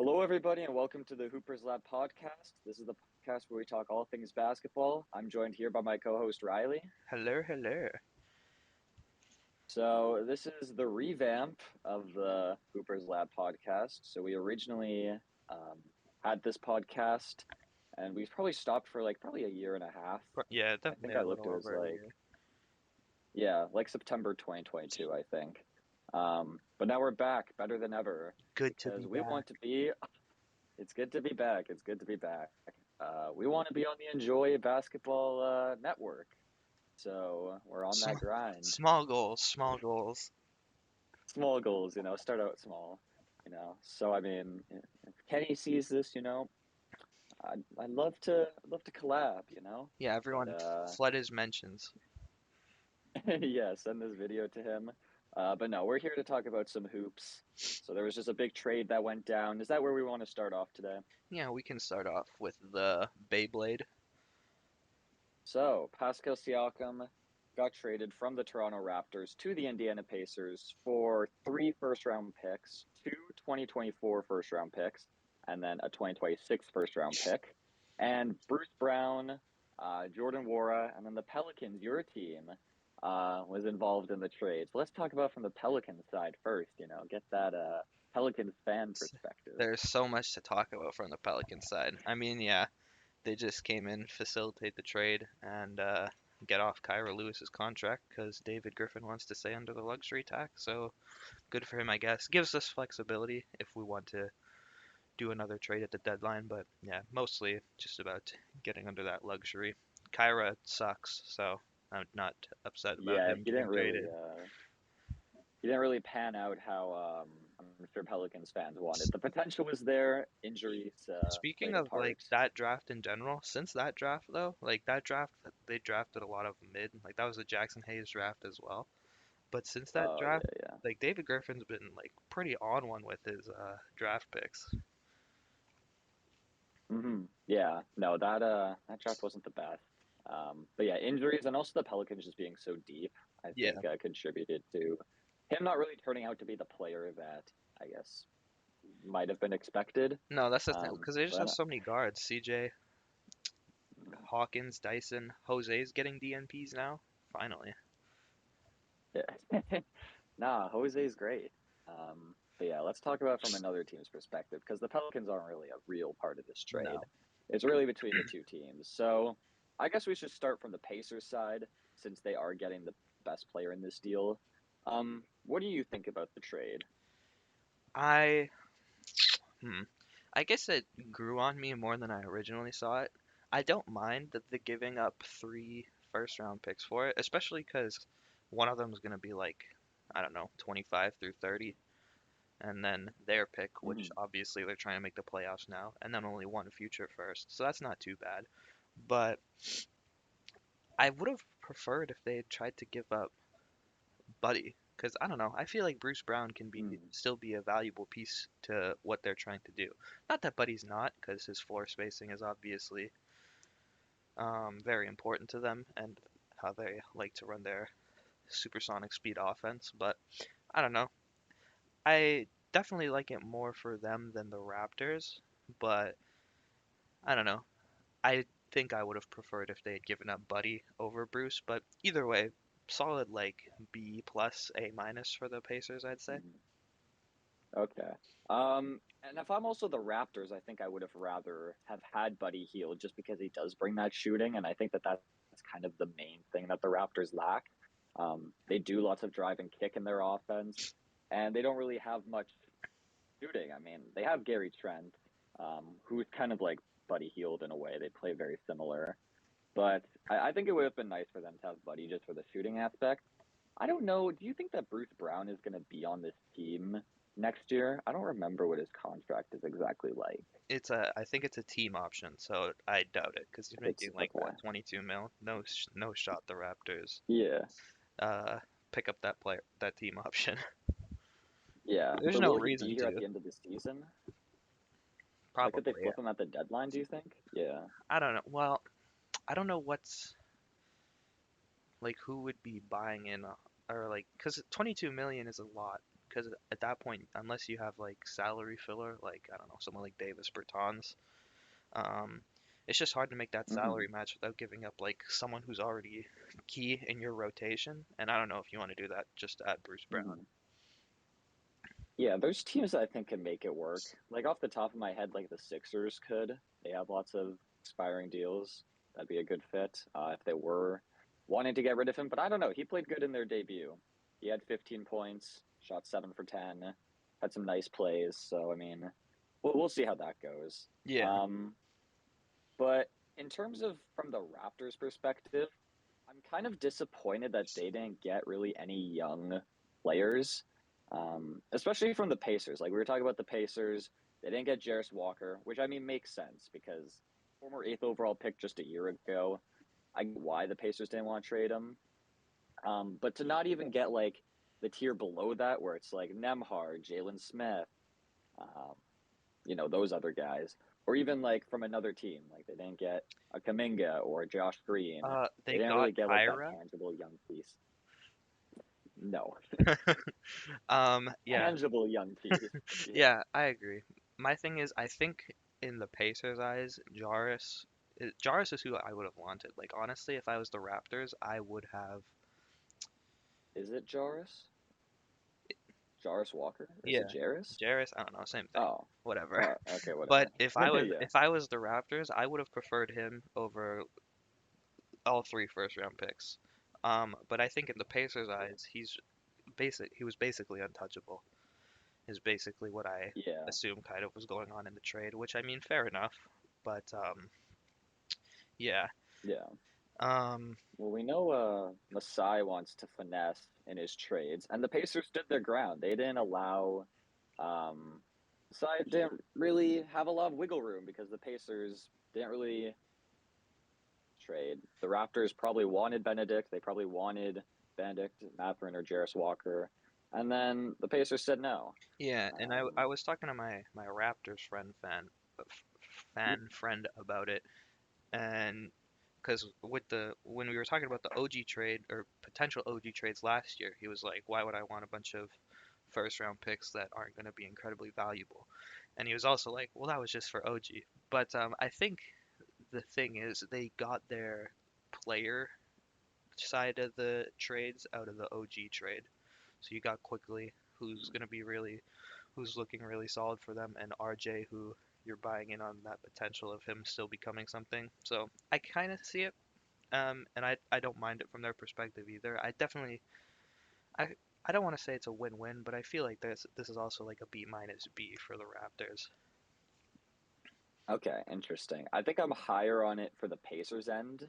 Hello, everybody, and welcome to the Hoopers Lab podcast. This is the podcast where we talk all things basketball. I'm joined here by my co-host Riley. Hello, hello. So this is the revamp of the Hoopers Lab podcast. So we originally had this podcast, and we've probably stopped for probably a year and a half. Yeah, I definitely think I a looked. little It was over a year. like September 2022, I think. But now we're back, better than ever, Good to because be we back. want to be. It's good to be back. It's good to be back. We want to be on the Enjoy Basketball network. So we're on that Small, grind. small goals, small goals. Small goals, start out small. So I mean, if Kenny sees this, I'd love to collab. Yeah, But everyone flood his mentions. yeah, send this video to him. But no, we're here to talk about some hoops. So there was just a big trade that went down. Is that where we want to start off today? Yeah, we can start off with the Beyblade. So, Pascal Siakam got traded from the Toronto Raptors to the Indiana Pacers for 3 first-round picks, two 2024 first-round picks, and then a 2026 first-round pick. And Bruce Brown, Jordan Wara, and then the Pelicans, your team, was involved in the trade. So let's talk about from the Pelicans side first, get that Pelicans fan perspective. There's so much to talk about from the Pelican side. I mean, yeah, they just came in, facilitate the trade, and get off Kyra Lewis's contract because David Griffin wants to stay under the luxury tax. So good for him, I guess. Gives us flexibility if we want to do another trade at the deadline, but yeah, mostly just about getting under that luxury. Kyra sucks, so I'm not upset about Yeah, him getting traded. he didn't really pan out how I'm sure Pelicans fans wanted. The potential was there. Injuries Speaking played a of like part. that draft in general, since that draft though, like that draft, they drafted a lot of mid. Like that was the Jackson Hayes draft as well. But since that Oh draft, yeah, yeah. like David Griffin's been like pretty on one with his draft picks. Yeah, no, that draft wasn't the best. But yeah, injuries and also the Pelicans just being so deep, I Yeah. think contributed to him not really turning out to be the player that I guess might have been expected. No, that's the thing because they just have But so many guards. CJ, Hawkins, Dyson, Jose's getting DNPs now. Finally. yeah. Nah, Jose's great. But yeah, let's talk about from another team's perspective because the Pelicans aren't really a real part of this trade. No. It's really between the two teams. So I guess we should start from the Pacers side since they are getting the best player in this deal. What do you think about the trade? I hmm. I guess it grew on me more than I originally saw it. I don't mind that they're giving up three first round picks for it, especially because one of them is going to be like, I don't know, 25 through 30, and then their pick, which Mhm. obviously they're trying to make the playoffs now, and then only one future first. So that's not too bad. But I would have preferred if they had tried to give up Buddy, because I don't know. I feel like Bruce Brown can be Mm. still be a valuable piece to what they're trying to do. Not that Buddy's not, because his floor spacing is obviously very important to them and how they like to run their supersonic speed offense. But I don't know. I definitely like it more for them than the Raptors, but I don't know. I think I would have preferred if they had given up Buddy over Bruce, but either way, solid like B plus A minus for the Pacers, I'd say. Mhm. Okay. And if I'm also the Raptors, I think I would have rather have had Buddy Hield just because he does bring that shooting, and I think that that's kind of the main thing that the Raptors lack. They do lots of drive and kick in their offense, and they don't really have much shooting. I mean, they have Gary Trent, who's kind of like Buddy Hield in a way. They play very similar, but I think it would have been nice for them to have Buddy just for the shooting aspect. I don't know. Do you think that Bruce Brown is going to be on this team next year? I don't remember what his contract is exactly like. I think it's a team option, so I doubt it because he's It's making like okay. what 22 mil. No, no shot the Raptors Yeah, uh pick up that player that team option. yeah. There's But no will he be reason here at to. the end of the season? Like, could they Probably. flip him at the deadline? Do you think? Yeah. I don't know. Well, I don't know what's like who would be buying in or like because 22 million is a lot. because at that point, unless you have like salary filler, like I don't know, someone like Davis Bertans, um, it's just hard to make that Hmm. salary match without giving up like someone who's already key in your rotation. And I don't know if you want to do that just to add Bruce Brown. Hmm. Yeah, there's teams that I think can make it work. Like off the top of my head, like the Sixers could. They have lots of expiring deals. That'd be a good fit if they were wanting to get rid of him. But I don't know. He played good in their debut. He had 15 points, shot 7 for 10, had some nice plays. So I mean, we'll see how that goes. Yeah. Um, but in terms of from the Raptors' perspective, I'm kind of disappointed that they didn't get really any young players, especially from the Pacers. Like we were talking about the Pacers, they didn't get Jarris Walker, which I mean makes sense because former eighth overall pick just a year ago. I get why the Pacers didn't want to trade him, but to not even get like the tier below that, where it's like Nemhard, Jalen Smith, um, those other guys, or even like from another team, like they didn't get a Kaminga or a Josh Green. They They didn't got really get like that Kyra. tangible young piece. No, Yeah, tangible young piece. Yeah. yeah, I agree. My thing is, I think in the Pacers' eyes, Jarris is who I would have wanted. Like honestly, if I was the Raptors, I would have. Is it Jarvis? Jarvis Walker? Or is it Yeah, Jarris? Jarris. I don't know, same thing. Oh, Whatever. oh, okay, But whatever. if I was Yeah. if I was the Raptors, I would have preferred him over all three first round picks. But I think in the Pacers' eyes, he was basically untouchable. Is basically what I Yeah. assume kind of was going on in the trade, which I mean, fair enough. But yeah. Yeah. Um, Well, we know Masai wants to finesse in his trades, and the Pacers stood their ground. They didn't allow Masai didn't really have a lot of wiggle room because the Pacers didn't really trade. The Raptors probably wanted Benedict. They probably wanted Benedict, Mathurin, or Jarris Walker, and then the Pacers said no. yeah, and I Um, was talking to my Raptors fan friend about it, and because when we were talking about the OG trade or potential OG trades last year, he was like, "Why would I want a bunch of first round picks that aren't going to be incredibly valuable?" And he was also like, "Well, that was just for OG." But I think the thing is they got their player side of the trades out of the OG trade. So you got Quickly, who's looking really solid for them, and RJ, who you're buying in on that potential of him still becoming something. So I kind of see it, and I don't mind it from their perspective either. I I don't want to say it's a win-win, but I feel like this is also like a B minus B for the Raptors. okay, interesting. I think I'm higher on it for the Pacers end,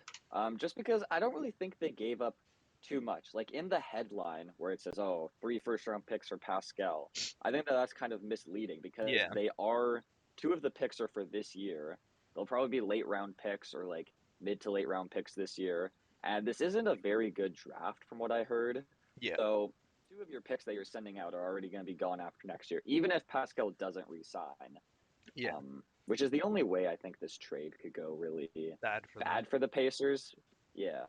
just because I don't really think they gave up too much. Like in the headline where it says, "Oh, 3 first round picks for Pascal," I think that that's kind of misleading because Yeah, they are two of the picks are for this year. They'll probably be late round picks or like mid to late round picks this year, and this isn't a very good draft from what I heard. yeah, So two of your picks that you're sending out are already going to be gone after next year, even if Pascal doesn't resign, yeah. which is the only way I think this trade could go really Bad for them. bad for the Pacers. Yeah,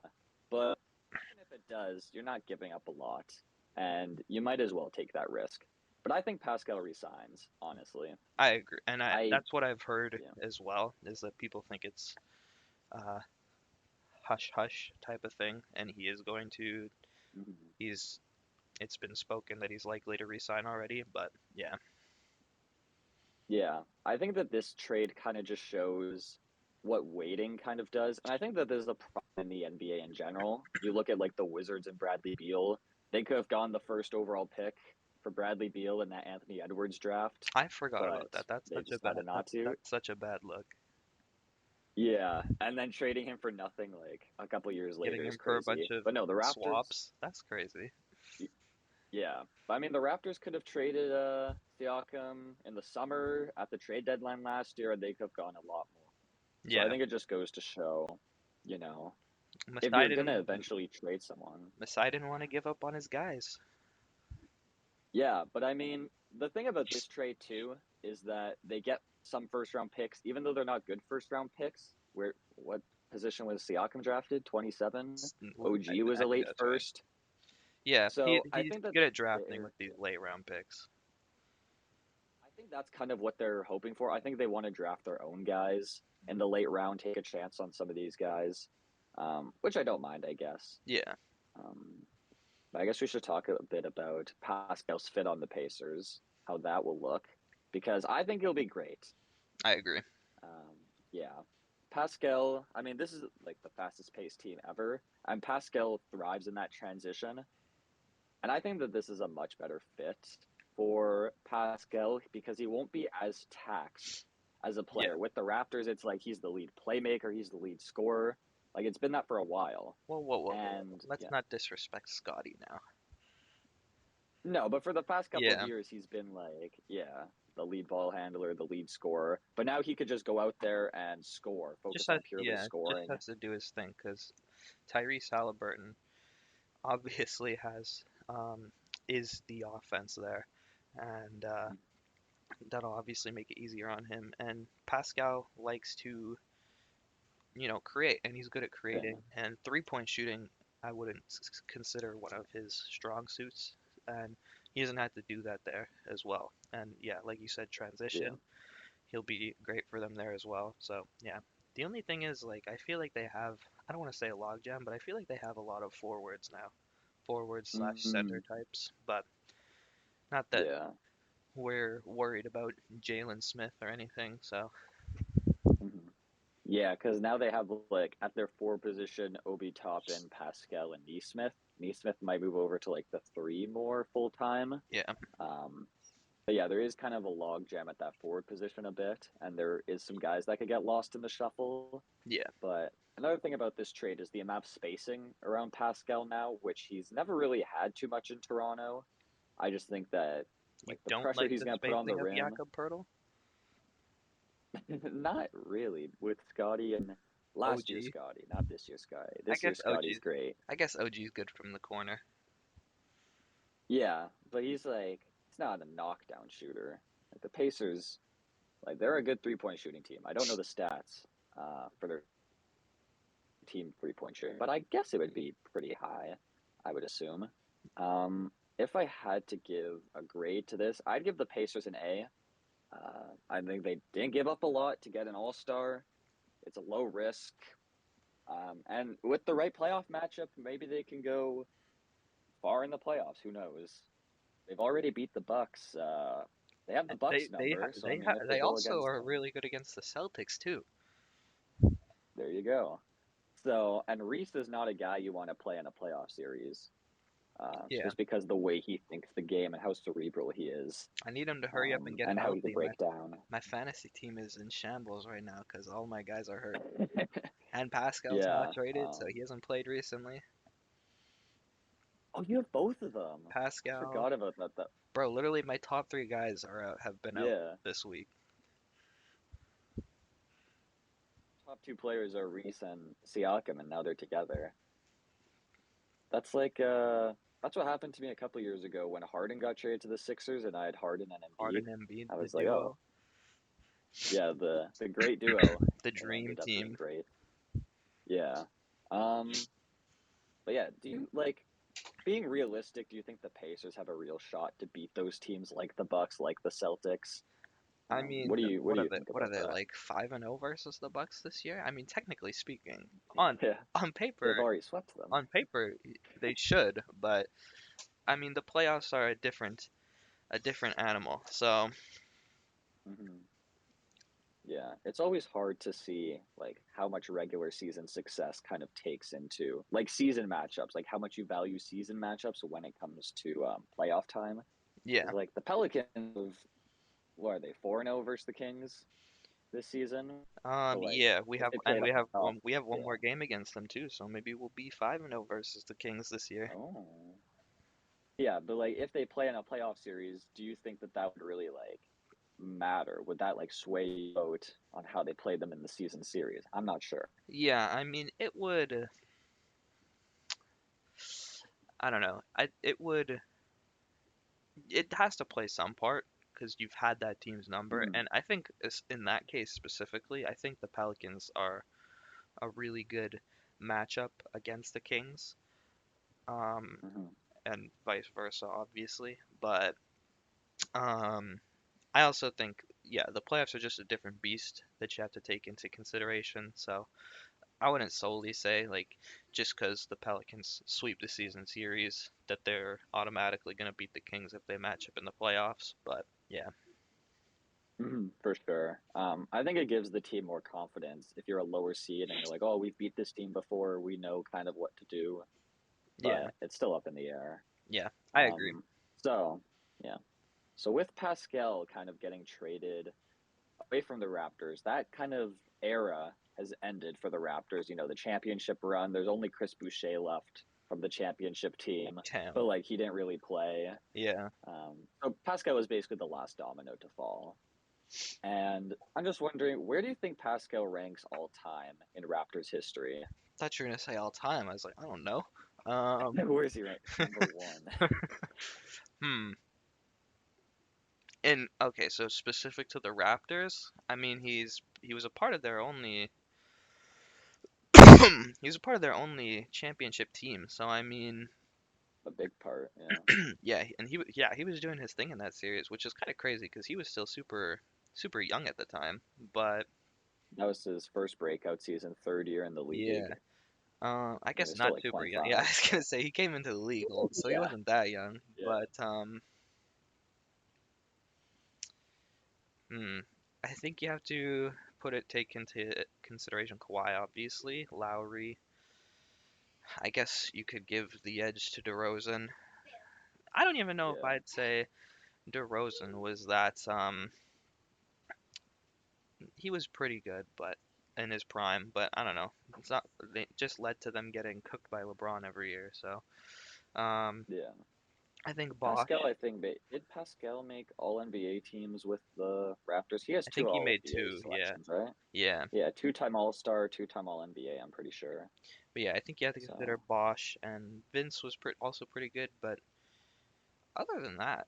but even if it does, you're not giving up a lot, and you might as well take that risk. But I think Pascal resigns, honestly. I agree, and I that's what I've heard Yeah. as well, is that people think it's uh, hush hush type of thing, and Mhm. he's it's been spoken that he's likely to resign already, but yeah, Yeah, I think that this trade kind of just shows what waiting kind of does. And I think that there's a problem in the NBA in general. You look at like the Wizards and Bradley Beal, they could have gone the first overall pick for Bradley Beal in that Anthony Edwards draft, I forgot but about that. they decided not to. That's such a bad look. Yeah, and then trading him for nothing like a couple years Getting later is him for a bunch crazy. of But no, the Raptors, swaps, that's crazy. yeah. But I mean, the Raptors could have traded Siakam in the summer at the trade deadline last year, and they could have gone a lot more. So I Yeah, think it just goes to show, you know, if Masai you're gonna didn't eventually trade someone. Masai didn't want to give up on his guys. Yeah, but I mean, the thing about this trade too is that they get some first round picks, even though they're not good first round picks. Where what position was Siakam drafted? 27. Well, OG was I a think late that's right. first. Yeah, So I he's think that good at drafting they're with these late round picks. I think that's kind of what they're hoping for. I think they want to draft their own guys in the late round, take a chance on some of these guys, which I don't mind, I guess. Yeah, Um, but I guess we should talk a bit about Pascal's fit on the Pacers, how that will look, because I think he'll be great. I agree. Um, yeah. Pascal, I mean, this is like the fastest paced team ever, and Pascal thrives in that transition. And I think that this is a much better fit for Pascal because he won't be as taxed as a Yeah. player. With the Raptors, it's like he's the lead playmaker, he's the lead scorer. Like it's been that for a while. Whoa, whoa, whoa, whoa. And Let's yeah. not disrespect Scotty now. No, but for the past couple of Yeah, years, he's been like, yeah, the lead ball handler, the lead scorer. But now he could just go out there and score, focus on purely just scoring. has to do his thing because Tyrese Halliburton obviously has is the offense there, and that'll obviously make it easier on him. And Pascal likes to, create, and he's good at Yeah. creating. And three-point shooting, I wouldn't consider one of his strong suits, and he doesn't have to do that there as well. And yeah, like you said, Yeah. transition, he'll be great for them there as well. So yeah, the only thing is like I feel like they have, I don't want to say a logjam, but I feel like they have a lot of forwards now, forwards slash center Mm, types, but not that yeah. we're worried about Jalen Smith or anything. So Mhm. Yeah, because now they have like at their four position, Obi Toppin, Pascal, and Neesmith. Neesmith might move over to like the three more full time. yeah, Um, but yeah, there is kind of a log jam at that forward position a bit, and there is some guys that could get lost in the shuffle. yeah, But another thing about this trade is the amount of spacing around Pascal now, which he's never really had too much in Toronto. I just think that you like the don't pressure like he's the gonna put on the spacing of rim, Jakob Pertl, not really with Scotty and last year's OG. Scotty, not this year's Scotty. I This guess year's Scotty's OG. great. I guess OG's good from the corner. Yeah, but he's not a knockdown shooter. Like the Pacers, like they're a good 3 point shooting team. I don't know the stats for their team 3 point shooting, but I guess it would be pretty high, I would assume. If I had to give a grade to this, I'd give the Pacers an A. I think they didn't give up a lot to get an All Star. It's a low risk, and with the right playoff matchup, maybe they can go far in the playoffs. Who knows? They've already beat the Bucks. They have the And Bucks number, so I mean, if they they go also against are them, really good against the Celtics too. there you go. So, and Reese is not a guy you want to play in a playoff series, Yeah, just because the way he thinks the game and how cerebral he is, I need him to hurry up and get and how he can healthy. break down. My fantasy team is in shambles right now because all my guys are hurt. And Pascal's not Yeah. traded, so he hasn't played recently. Oh, you have both of them. I Pascal, forgot about that. That bro, literally my top three guys are out, have been out yeah. this week. Top two players are Reese and Siakam, and now they're together. That's like that's what happened to me a couple years ago when Harden got traded to the Sixers and I had Harden and Embiid. Harden, Embiid, I the was like, oh duo, yeah, the great duo. the It dream ended up being team. great. Yeah. Um, but yeah, do you like being realistic, do you think the Pacers have a real shot to beat those teams like the Bucks, like the Celtics? I What mean, do you think what are about they that? like 5-0 versus the Bucks this year? I mean, technically speaking, on Yeah, on they've paper, already swept them. on paper they should, but I mean the playoffs are a different animal. So Hmm. Yeah, it's always hard to see like how much regular season success kind of takes into like season matchups, like how much you value season matchups when it comes to playoff time. yeah, Because like the Pelicans, what are they 4-0 versus the Kings this season? So like yeah, if they play and in a playoff, we have one yeah. more game against them too, so maybe we'll be 5-0 versus the Kings this year. Oh, yeah, but like if they play in a playoff series, do you think that that would really like matter? Would that like sway your vote on how they play them in the season series? I'm not sure. Yeah, I mean it would. I don't know. It would. It has to play some part because you've had that team's number, Hmm. and I think in that case specifically, I think the Pelicans are a really good matchup against the Kings. Um, Hmm. and vice versa, obviously. But um, I also think, yeah, the playoffs are just a different beast that you have to take into consideration. So I wouldn't solely say like just because the Pelicans sweep the season series that they're automatically going to beat the Kings if they match up in the playoffs. But yeah, For sure. I think it gives the team more confidence if you're a lower seed and you're like, oh, we've beat this team before, we know kind of what to do, yeah, but it's still up in the air. yeah, I agree. Um, so yeah. So with Pascal kind of getting traded away from the Raptors, that kind of era has ended for the Raptors. You know, the championship run. There's only Chris Boucher left from the championship team, but Damn. like he didn't really play. Yeah. So Pascal was basically the last domino to fall. And I'm just wondering, where do you think Pascal ranks all time in Raptors history? Thought you were gonna say all time. I was like, I don't know. Where is he ranked? Number one. Hmm. And okay, so specific to the Raptors, I mean, he was a part of their only he was a part of their only championship team. So I mean, A big part, yeah. yeah, and he was doing his thing in that series, which is kind of crazy because he was still super young at the time. But That was his first breakout season, third year in the yeah, league. I He guess was still not like super young. Yeah, I 25, was gonna so say he came into the league old, so he yeah, wasn't that young. yeah, But Hmm. I think you have to take into consideration Kawhi, obviously. Lowry, I guess you could give the edge to DeRozan. I don't even know if yeah, I'd say DeRozan was that. He was pretty good, but in his prime. But I don't know. It's not. They just led to them getting cooked by LeBron every year. So, um, yeah. I think Pascal, Bosh. I think, did Pascal make all NBA teams with the Raptors? He has I two think he all made NBA two. Yeah, selections, right? yeah, Yeah, two-time All Star, two-time All NBA. I'm pretty sure. but yeah. I think you have to consider So Bosh and Vince was also pretty good. But other than that,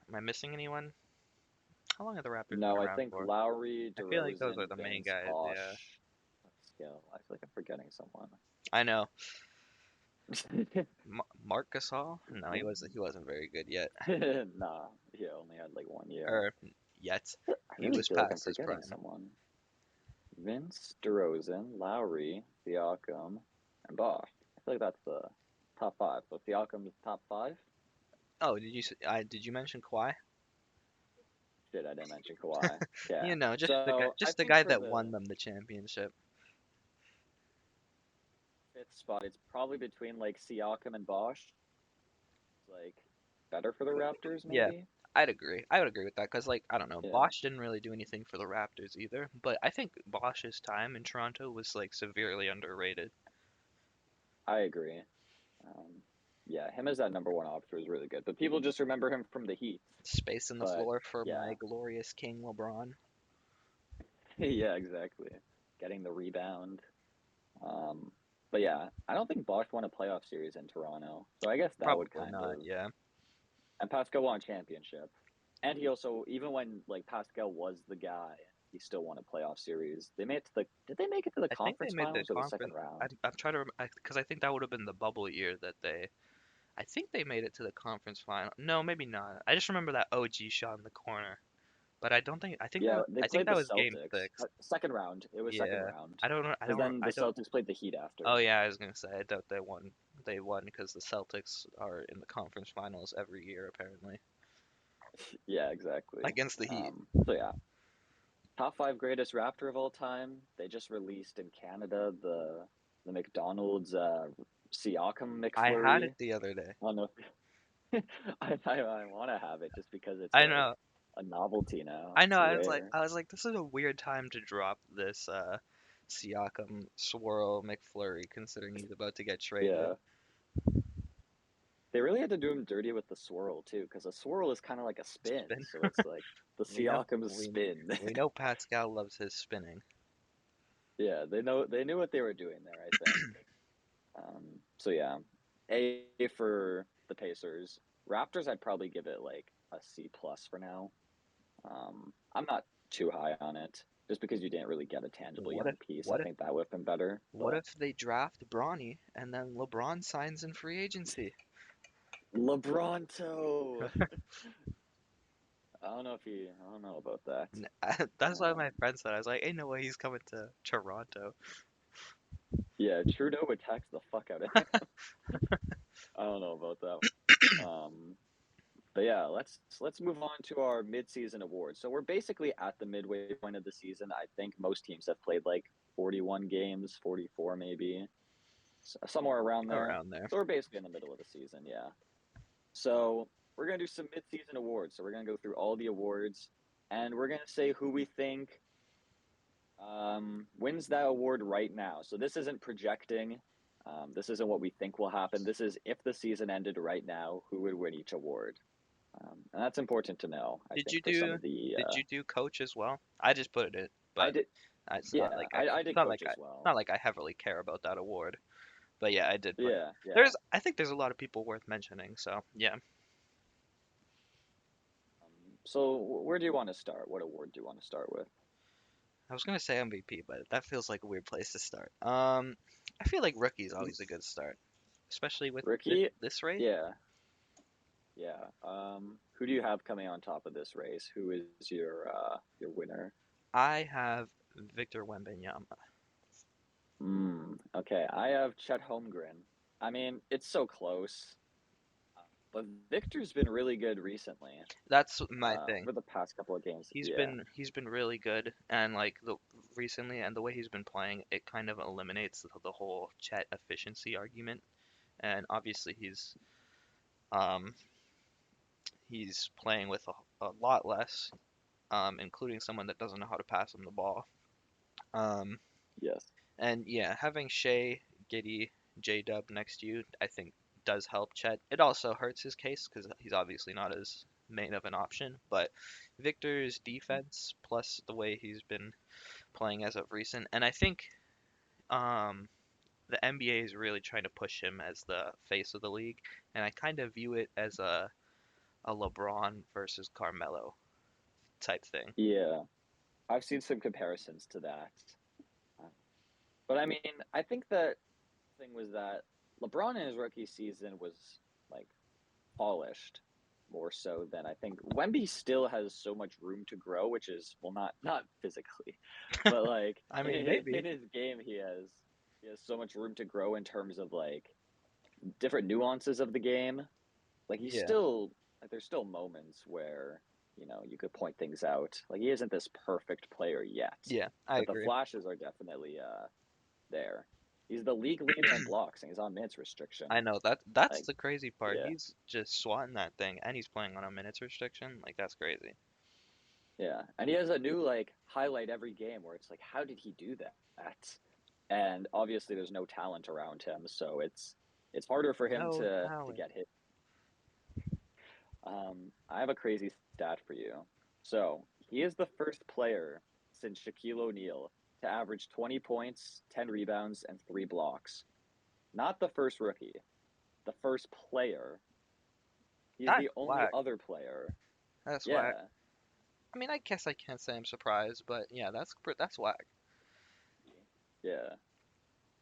am I missing anyone? How long have the Raptors been no, I around think for? Lowry, I feel like those DeRozan, are the main Vince, guys. Yeah, Bosh, Pascal. I feel like I'm forgetting someone. I know. Mark Gasol? No, he wasn't very good yet, Nah, he only had like 1 year. or yet. I He really was feel like I'm past his forgetting prime. someone. Vince, DeRozan, Lowry, Siakam, and Bosh. I feel like that's the top five. So Siakam's top five? Oh, did you mention Kawhi? Shit, I didn't mention Kawhi. Okay. You know, So I just the think guy for that the won them the championship. fifth spot, it's probably between like Siakam and Bosh. Like better for the Raptors, Yeah, maybe. I'd agree. I would agree with that because, like, I don't know, Yeah, Bosh didn't really do anything for the Raptors either. But I think Bosh's time in Toronto was like severely underrated. I agree. Um, yeah, him as that number one option was really good, but people just remember him from the Heat. Space in the But floor for yeah, my glorious King LeBron. yeah, exactly. Getting the rebound. Um, but yeah, I don't think Bosch won a playoff series in Toronto, so I guess that would Probably kind not. of. Yeah. And Pascal won a championship, and he also, even when like Pascal was the guy, he still won a playoff series. They made it to the. Did they make it to the I think they conference made the finals or the second conference. round? I'm trying to because I think that would have been the bubble year that they. I think they made it to the conference final. No, maybe not. I just remember that OG shot in the corner, but I don't think. Yeah, they I think played that the was Game Celtics. Six. Second round. It was second Yeah. round I don't know. because then the I don't. Celtics played the Heat Oh after. yeah, I was gonna say I doubt they won. They won because the Celtics are in the conference finals every year apparently Yeah, exactly. against the Heat. So yeah, top five greatest Raptor of all time. They just released in Canada the McDonald's Siakam I had it McFlurry. the other day. I don't know. I want to have it just because it's I like know. a novelty now. I know. It's rare. I was like, this is a weird time to drop this Siakam swirl McFlurry, considering he's about to get traded. Yeah, they really had to do him dirty with the swirl too, because a swirl is kind of like a spin. Spin. So it's like the We know. Siakam spin. We know Pascal loves his spinning. Yeah, they knew what they were doing there, I think. So yeah, A for the Pacers. Raptors, I'd probably give it like a C plus for now. I'm not too high on it just because you didn't really get a tangible What if young piece. I what if think that would have been better, what but if they draft Bronny and then LeBron signs in free agency? LeBronto. I don't know about that. That's why my Um, friend said. I was like, ain't no way he's coming to Toronto. yeah, Trudeau would tax the fuck out of him. I don't know about that. But yeah, let's move on to our midseason awards. So we're basically at the midway point of the season. I think most teams have played like 41 games, 44 maybe, somewhere around there. Around there. So we're basically in the middle of the season, yeah. So we're gonna do some midseason awards. So we're gonna go through all the awards, and we're gonna say who we think wins that award right now. So this isn't projecting. This isn't what we think will happen. This is if the season ended right now, who would win each award. And that's important to know, I Did think, you for some do of the. did you do coach as well? I just put it, I but did, it's not yeah, like I I it's did not like coach as well. I heavily care about that award. But yeah, I did put it. Yeah, yeah. I think there's a lot of people worth mentioning. So yeah, So where do you want to start? What award do you want to start with? I was gonna say MVP, but that feels like a weird place to start. I feel like rookie is always a good start, especially with Rookie? this race. Yeah, yeah. Who do you have coming on top of this race? Who is your winner? I have Victor Wembanyama. Okay, I have Chet Holmgren. I mean, it's so close, but Victor's been really good recently. That's my thing. Over the past couple of games. He's Yeah, been he's been really good, and like the recently and the way he's been playing, it kind of eliminates the whole Chet efficiency argument. And obviously um he's playing with a lot less, including someone that doesn't know how to pass him the ball. Um, yes, and yeah, having Shea, Giddy, J Dub next to you, I think does help Chet. It also hurts his case because he's obviously not as main of an option. But Victor's defense plus the way he's been playing as of recent, and I think um, the NBA is really trying to push him as the face of the league, and I kind of view it as a LeBron versus Carmelo type thing. yeah. I've seen some comparisons to that. Uh, But I mean, I think that thing was that LeBron in his rookie season was like polished more so than I think Wemby still has so much room to grow, which is well not physically, but like I mean, maybe. in his game he has so much room to grow in terms of like different nuances of the game. Like he's Yeah, still like there's still moments where you could point things out. Like he isn't this perfect player yet, yeah, I but the agree. flashes are definitely there. He's the league leader in blocks and he's on minutes restriction. I know that's Like the crazy part. yeah, He's just swatting that thing, and he's playing on a minutes restriction. Like that's crazy. yeah, and he has a new like highlight every game where it's like, how did he do that? And obviously, there's no talent around him, so it's harder for him No to talent. get hit. I have a crazy stat for you. So he is the first player since Shaquille O'Neal to average 20 points, 10 rebounds, and 3 blocks. Not the first rookie, the first player. He's That's the only whack. other player. That's whack. Yeah, I mean, I guess I can't say I'm surprised, but yeah, that's whack. yeah.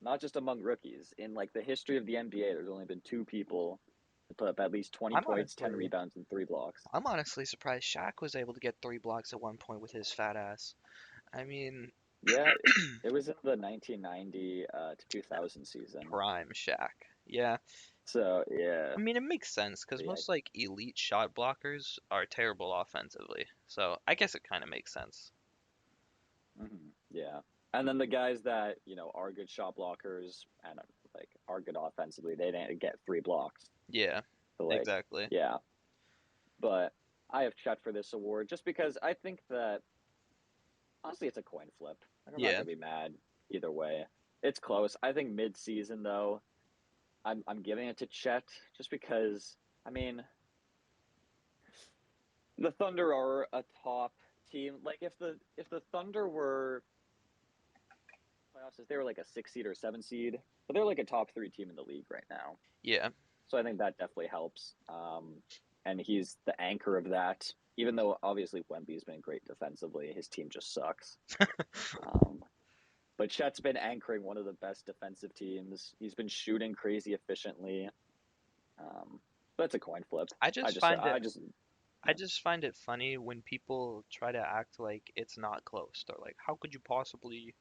Not just among rookies. In like the history of the NBA, there's only been two people to put up at least 20 I'm points, 10 honestly, rebounds, and 3 blocks. I'm honestly surprised Shaq was able to get 3 blocks at one point with his fat ass. I mean, Yeah, it was in the 1990 to 2000 season. prime Shaq. Yeah, So yeah, I mean, it makes sense because but yeah, most like elite shot blockers are terrible offensively. So I guess it kind of makes sense. yeah. And then the guys that are good shot blockers and like are good offensively, they didn't get 3 blocks. Yeah, So like, exactly. yeah. But I have Chet for this award just because I think that honestly it's a coin flip. Like, I'm not Yeah, gonna be mad either way. It's close. I think mid-season though, I'm giving it to Chet just because I mean the Thunder are a top team. Like if the Thunder were playoffs, if they were like a 6 seed or 7 seed, but they're like a top three team in the league right now. yeah, So I think that definitely helps. And he's the anchor of that. Even though obviously Wemby's been great defensively, his team just sucks. Um, but Chet's been anchoring one of the best defensive teams. He's been shooting crazy efficiently. Um, But it's a coin flip. I I just just find it I just I yeah. just find it funny when people try to act like it's not close. They're like, how could you possibly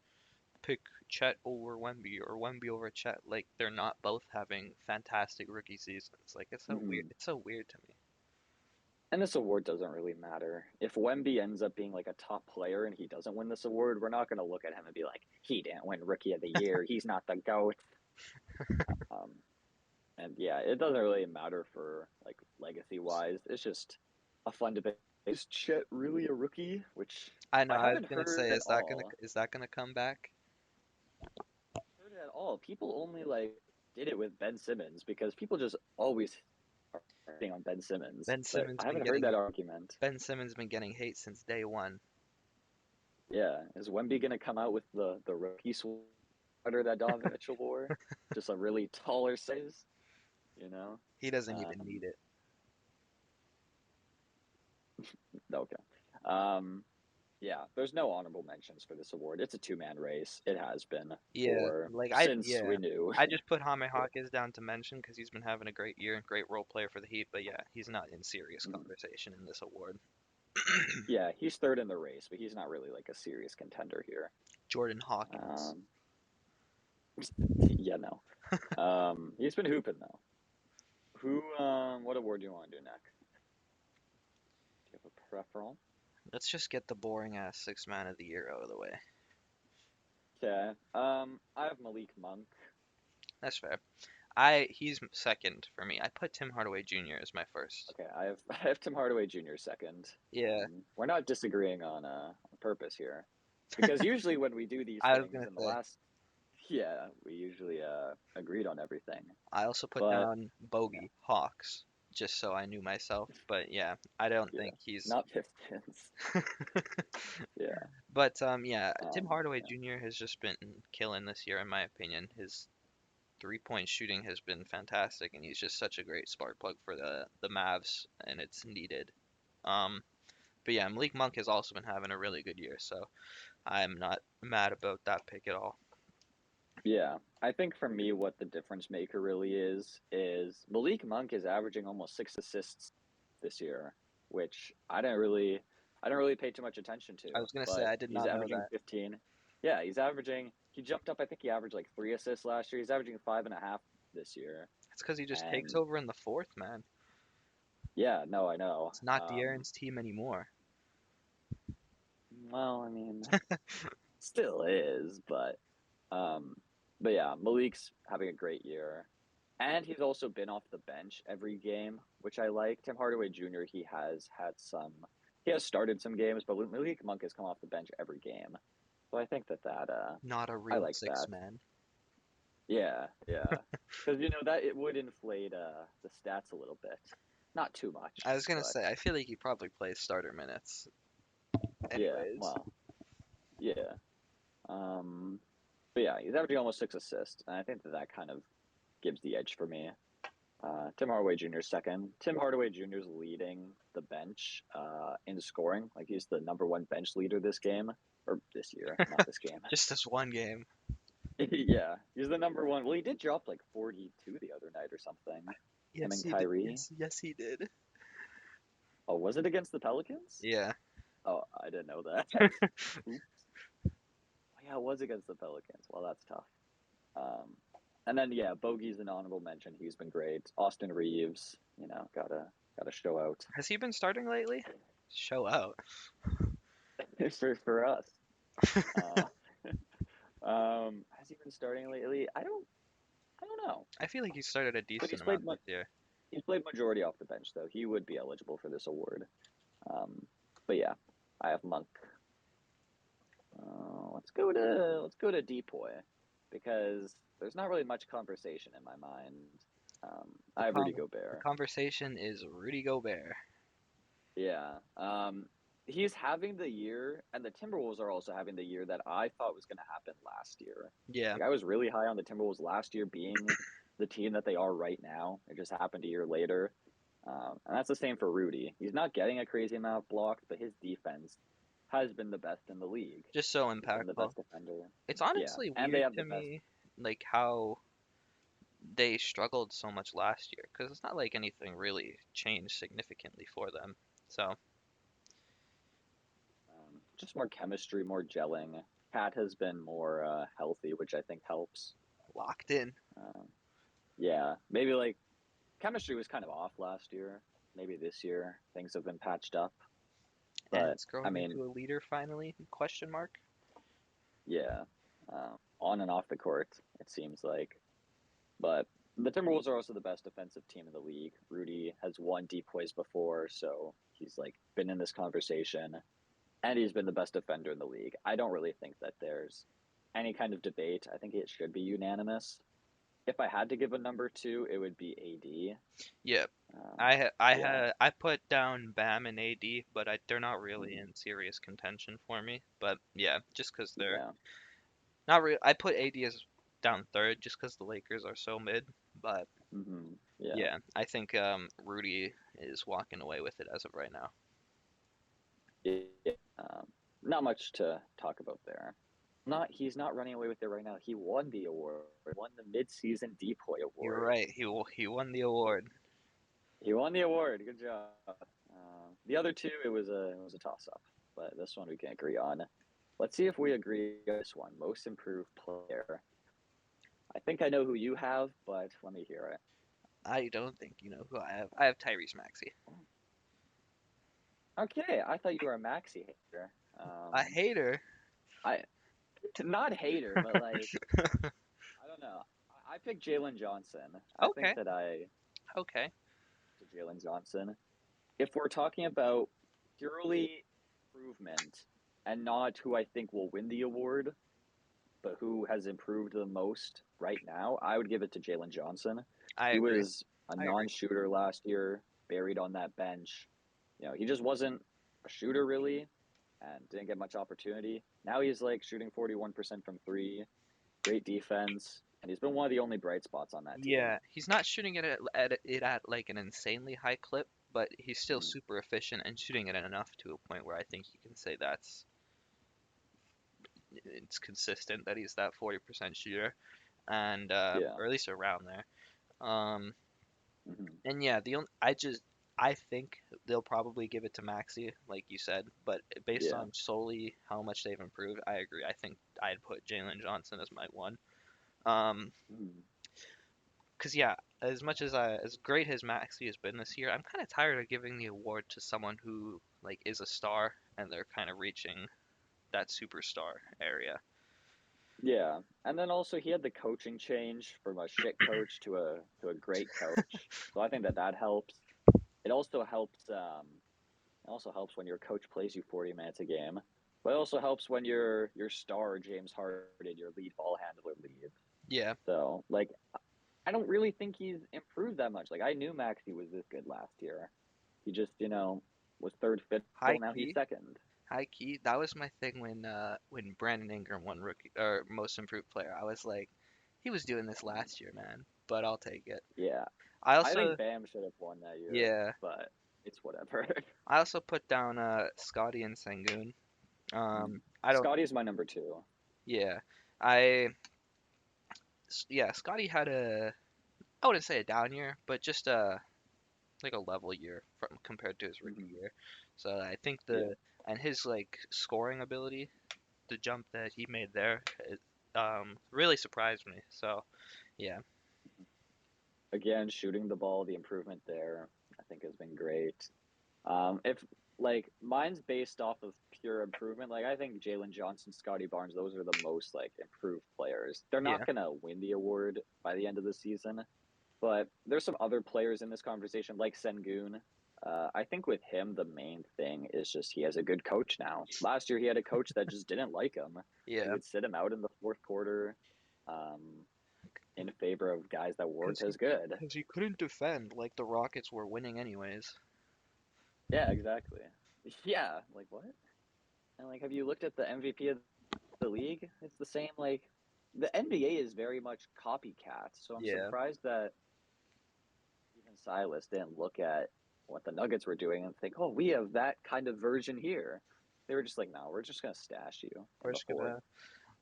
pick Chet over Wemby or Wemby over Chet? Like they're not both having fantastic rookie seasons. Like Mhm. it's so weird to me. And this award doesn't really matter. If Wemby ends up being like a top player and he doesn't win this award, we're not going to look at him and be like, he didn't win Rookie of the Year. He's not the GOAT. Um, and yeah, it doesn't really matter for like legacy wise. It's just a fun debate. Is Chet really a rookie? Which I know, I I was haven't gonna heard say, at all. is that gonna come back? Heard it at all. People only like did it with Ben Simmons because people just always are hating on Ben Simmons. Ben But Simmons I been haven't heard getting that argument. Ben Simmons been getting hate since day one. Yeah, is Wemby gonna come out with the rookie sweater that Donovan Mitchell wore? Just a really taller size, you know? He doesn't even Um, need it. okay. Um, yeah, there's no honorable mentions for this award. It's a two-man race. It has been Yeah, for like since we knew. I just put Jaime Hawkins down to mention because he's been having a great year and great role player for the Heat. But yeah, he's not in serious conversation in this award. Yeah, he's third in the race, but he's not really like a serious contender here. Jordan Hawkins. Um, yeah, no. He's been hooping though. What award do you want to do next? Do you have a preference? Let's just get the boring ass six man of the year out of the way. Okay. I have Malik Monk. That's fair. He's second for me. I put Tim Hardaway Jr. as my first. Okay, I have Tim Hardaway Jr. second. Yeah, We're not disagreeing on purpose here, because usually when we do these I was things gonna in the say. last, yeah, we usually agreed on everything. I also put But down yeah, Bogey Hawks just so I knew myself. But yeah, I don't yeah, think he's. not Pistons. Yeah, But yeah, Tim Hardaway yeah, Jr. has just been killing this year, in my opinion. His three-point shooting has been fantastic, and he's just such a great spark plug for the Mavs, and it's needed. Um, but yeah, Malik Monk has also been having a really good year, so I'm not mad about that pick at all. yeah. I think for me, what the difference maker really is Malik Monk is averaging almost 6 assists this year, which I don't really pay too much attention I to, was gonna say but I did he's not know averaging that. 15. Yeah, he jumped up. I think he averaged like 3 assists last year. He's averaging 5.5 this year, It's because he just takes and over in the fourth, man. yeah, no, I know. It's not De'Aaron's team anymore. Well, I mean, still is, um, but yeah, Malik's having a great year, and he's also been off the bench every game, which I like. Tim Hardaway Jr. He has started some games, but Malik Monk has come off the bench every game, so I think that Not a I real like six that. man. Yeah, yeah, because that it would inflate the stats a little bit, not too I much, was gonna but say I feel like he probably plays starter minutes. yeah, Anyways, well, yeah. Um, but yeah, he's averaging almost 6 assists, and I think that kind of gives the edge for me. Tim Hardaway Jr. 's second. Tim Hardaway Jr. is leading the bench in scoring. Like he's the number one bench leader this game or this year, not this game. just this one game. Yeah, he's the number one. Well, he did drop like 42 the other night or something. Him Yes, and he did. Kyrie. Yes, he did. Oh, was it against the Pelicans? Yeah. Oh, I didn't know that. Oops. Oh, yeah, it was against the Pelicans. Well, that's tough. Um, and then yeah, Bogey's an honorable mention. He's been great. Austin Reeves, gotta show out Has he been starting lately? Show out. for us. Uh, has he been starting lately? I don't know. I feel like he started a But decent amount this year. he's played majority off the bench though. He would be eligible for this award. Um, but yeah, I have Monk. Let's go to Depoy because there's not really much conversation in my mind. The I have Rudy the Gobert. conversation is Rudy Gobert. Yeah. He's having the year, and the Timberwolves are also having the year that I thought was going to happen last year. Yeah, Like I was really high on the Timberwolves last year being the team that they are right now. It just happened a year later. And that's the same for Rudy. He's not getting a crazy amount blocked, but his defense has been the best in the league. just so He's been the impactful. best defender. It's Yeah, honestly and they weird have to the best. me, like how they struggled so much last year because it's not like anything really changed significantly for them. So Just more chemistry, more gelling. Cat has been more healthy, which I think helps. locked in. Um, yeah, maybe like chemistry was kind of off last year. Maybe this year things have been patched up. And But it's I growing mean, into a leader finally? Question mark. yeah, on and off the court, it seems like. But the Timberwolves are also the best defensive team in the league. Rudy has won depoys before, so he's like been in this conversation, and he's been the best defender in the league. I don't really think that there's any kind of debate. I think it should be unanimous. If I had to give a number two, it would be AD. Yeah, Um, yeah, I put down Bam and AD, but they're not really mhm, in serious contention for me. But yeah, just because they're yeah, not really. I put AD as down third just because the Lakers are so mid. But yeah. yeah, I think Rudy is walking away with it as of right now. Yeah. Not much to talk about there. He's not running away with it right now. He won the award. He won the midseason depoy You're award. right. He won the award. He won the award. Good job. The other two, it was a toss up, but this one we can agree on. Let's see if we agree on this one. Most improved player. I think I know who you have, but let me hear it. I don't think you know who I have. I have Tyrese Maxey. Okay, I thought you were a Maxi hater. A hater. I not hater, but like I don't know. I picked Jalen Johnson. I think Okay. that I Okay. to Jalen Johnson. If we're talking about purely improvement and not who I think will win the award, but who has improved the most right now, I would give it to Jalen Johnson. I He agree. was a I agree. non-shooter last year, buried on that bench. He just wasn't a shooter really and didn't get much opportunity. Now he's like shooting 41% from three, great defense, and he's been one of the only bright spots on that team. Yeah, he's not shooting it at like an insanely high clip, but he's still Mhm. super efficient and shooting it enough to a point where I think you can say it's consistent that he's that 40% shooter and Yeah. or at least around there. Um, Hmm. and yeah, I think they'll probably give it to Maxi, like you said, but based Yeah. on solely how much they've improved, I agree. I think I'd put Jalen Johnson as my one. Um, Mhm. Cause yeah, as much as as great as Maxi has been this year, I'm kind of tired of giving the award to someone who like is a star and they're kind of reaching that superstar area. Yeah, and then also he had the coaching change from a shit coach to a great coach. So I think that helps. It also helps. It also helps when your coach plays you 40 minutes a game, but it also helps when your star James Harden, your lead ball handler, leaves. Yeah, So like, I don't really think he's improved that much. Like I knew Maxi was this good last year. He just was third high fiddle. Now he's key, second. high key. That was my thing when Brandon Ingram won rookie or most improved player. I was like, he was doing this last year, man, but I'll take it. Yeah, I I think also Bam should have won that year, yeah, but it's whatever. I also put down Scotty and Sengun. I don't Scotty's my number two. yeah. I yeah, Scotty had I wouldn't say a down year, but just like a level year from compared to his rookie Hmm. year. So I think Yeah. his like scoring ability, the jump that he made there, really surprised me. So yeah, Again, shooting the ball, the improvement there, I think has been great. If like mine's based off of pure improvement, like I think Jalen Johnson, Scotty Barnes, those are the most like improved players. They're yeah, not gonna win the award by the end of the season, but there's some other players in this conversation, like Sengun. I think with him, the main thing is just he has a good coach now. Last year, he had a coach that just didn't like him. He yeah, would sit him out in the fourth quarter um, in favor of guys that weren't because as good. he couldn't defend like the Rockets were winning anyways. Yeah, exactly. Yeah, like what? And like, have you looked at the MVP of the league? It's the same. Like, the NBA is very much copycat. So I'm Yeah, surprised that even Silas didn't look at what the Nuggets were doing and think, oh, we have that kind of version here. They were just like, no, we're just gonna stash you in we're the just fourth. gonna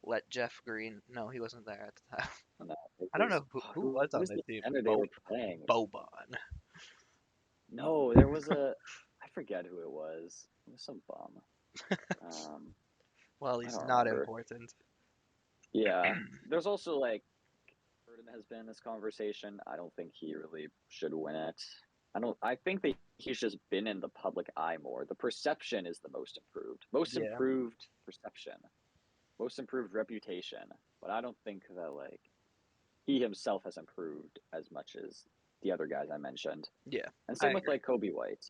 let Jeff Green. No, he wasn't there at the time. No, I don't was know who was who on was the the team. center they were playing? Boban. No, there was a I forget who it was. It was some bum. Um, Well, I he's don't not remember. important. Yeah, there's also like Burden has been in this conversation. I don't think he really should win it. I don't. I think that he's just been in the public eye more. The perception is the most Yeah, improved perception, most improved reputation. But I don't think that like he himself has improved as much as the other guys I mentioned. yeah, And I same with agree. like Kobe White.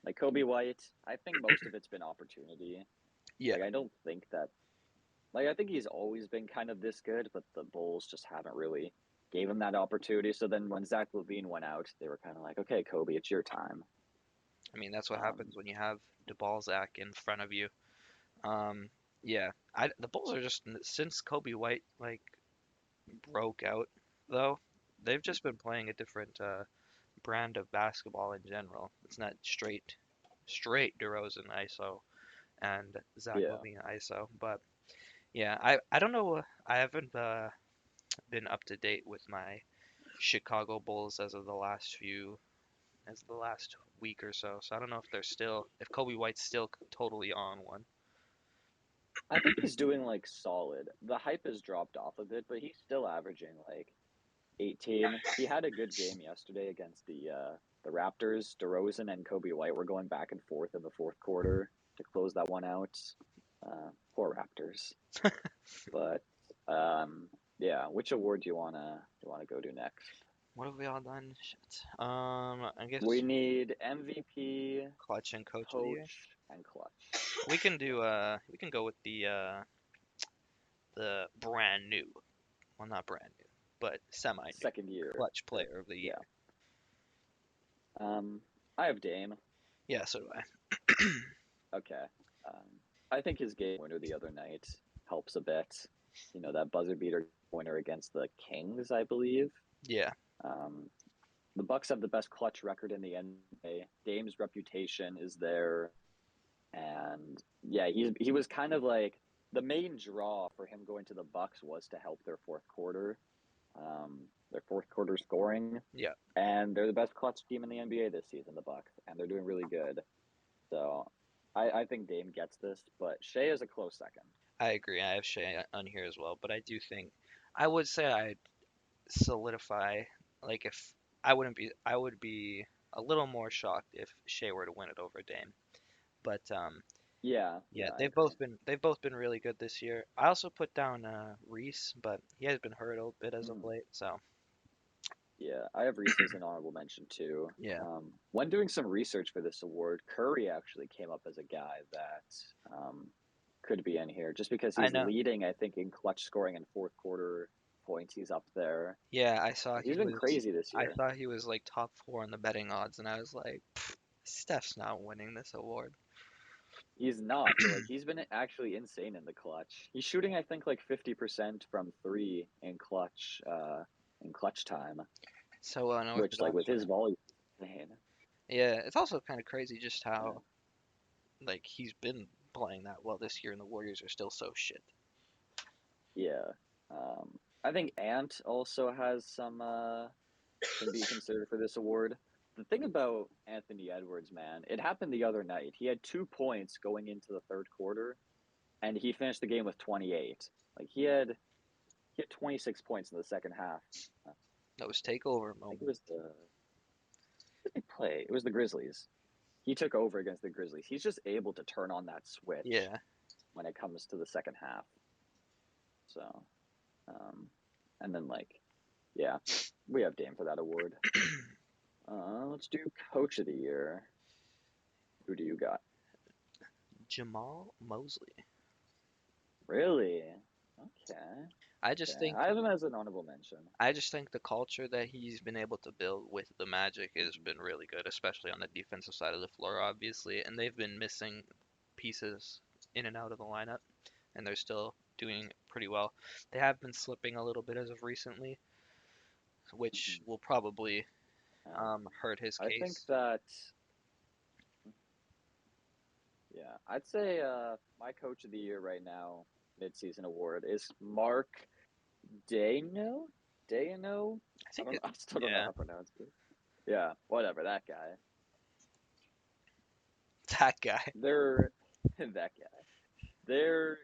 Like Kobe White, I think most of it's been opportunity. Yeah, Like I don't think that like I think he's always been kind of this good, but the Bulls just haven't really gave him that opportunity. So then when Zach LaVine went out, they were kind of like, okay, Kobe, it's your time. I mean that's what Um, happens when you have DeBalzac in front of you. Um, yeah, the Bulls are just since Kobe White like broke out though, they've just been playing a different brand of basketball in general. It's not straight DeRozan ISO and Zach yeah, LaVine ISO, but yeah, I don't know. I haven't been up to date with my Chicago Bulls as of the last week or so. So I don't know if they're still if Kobe White's still totally on one. I think he's doing like solid. The hype has dropped off a bit, but he's still averaging like 18. He had a good game yesterday against the Raptors. DeRozan and Kobe White were going back and forth in the fourth quarter to close that one out. Poor Raptors. But yeah, which award do you wanna go to next? What have we all done? Shit. I We guess need MVP, clutch and coach of the year. coach, and clutch. We can go with the brand new, well not brand new, but semi new Second year. clutch player of the Yeah. year. Um, I have Dame. Yeah, so do I. Okay. Um, I think his game winner the other night helps a bit. You know, that buzzer beater winner against the Kings, I believe. Yeah, Um, the Bucks have the best clutch record in the NBA. Dame's reputation is there, and yeah, he was kind of like the main draw for him going to the Bucks was to help their fourth quarter scoring, yeah, and they're the best clutch team in the NBA this season, the Bucks, and they're doing really good. So I think Dame gets this, but Shea is a close second. I agree. I have Shea on here as well, but I do think I would say I'd solidify like if I would be a little more shocked if Shea were to win it over Dame. But Yeah, yeah, yeah, I agree. they've both been really good this year. I also put down Reese, but he has been hurt a bit as of Mm, late. So yeah, I have Reese as an honorable mention too. yeah, When doing some research for this award, Curry actually came up as a guy that could be in here just because I he's know. leading, I think, in clutch scoring and fourth quarter points. He's up there. Yeah, He's been crazy this I year. saw he was like top four in the betting odds, and I was like, Steph's not winning this award. He's not, but like he's been actually insane in the clutch. He's shooting, I think, like 50% from three in clutch time, So which like unorthodox with for his him. volume, man, Yeah, it's also kind of crazy just yeah, how like he's been playing that well this year, and the Warriors are still so shit. yeah. I think Ant also has some can be considered for this award. The thing about Anthony Edwards, man, it happened the other night. He had 2 points going into the third quarter, and he finished the game with 28. Like he had 26 points in the second half. That was takeover I think moment. it was who did they play? It was the Grizzlies. He took over against the Grizzlies. He's just able to turn on that switch Yeah, when it comes to the second half. So, um, and then like, yeah, we have Dame for that award. Let's do Coach of the Year. Who do you got? Jamal Mosley. Really? Okay. I just Okay. think I have him as an honorable mention. I just think the culture that he's been able to build with the Magic has been really good, especially on the defensive side of the floor, obviously. And they've been missing pieces in and out of the lineup, and they're still doing pretty well. They have been slipping a little bit as of recently, which Mhm. will probably Yeah. hurt his I think case. that, yeah, I'd say my Coach of the Year right now, midseason award, is Mark Dano. Dano? I I think don't. it. I still don't know Yeah, how to pronounce it. Yeah, whatever. That guy. that guy. They're that guy. They're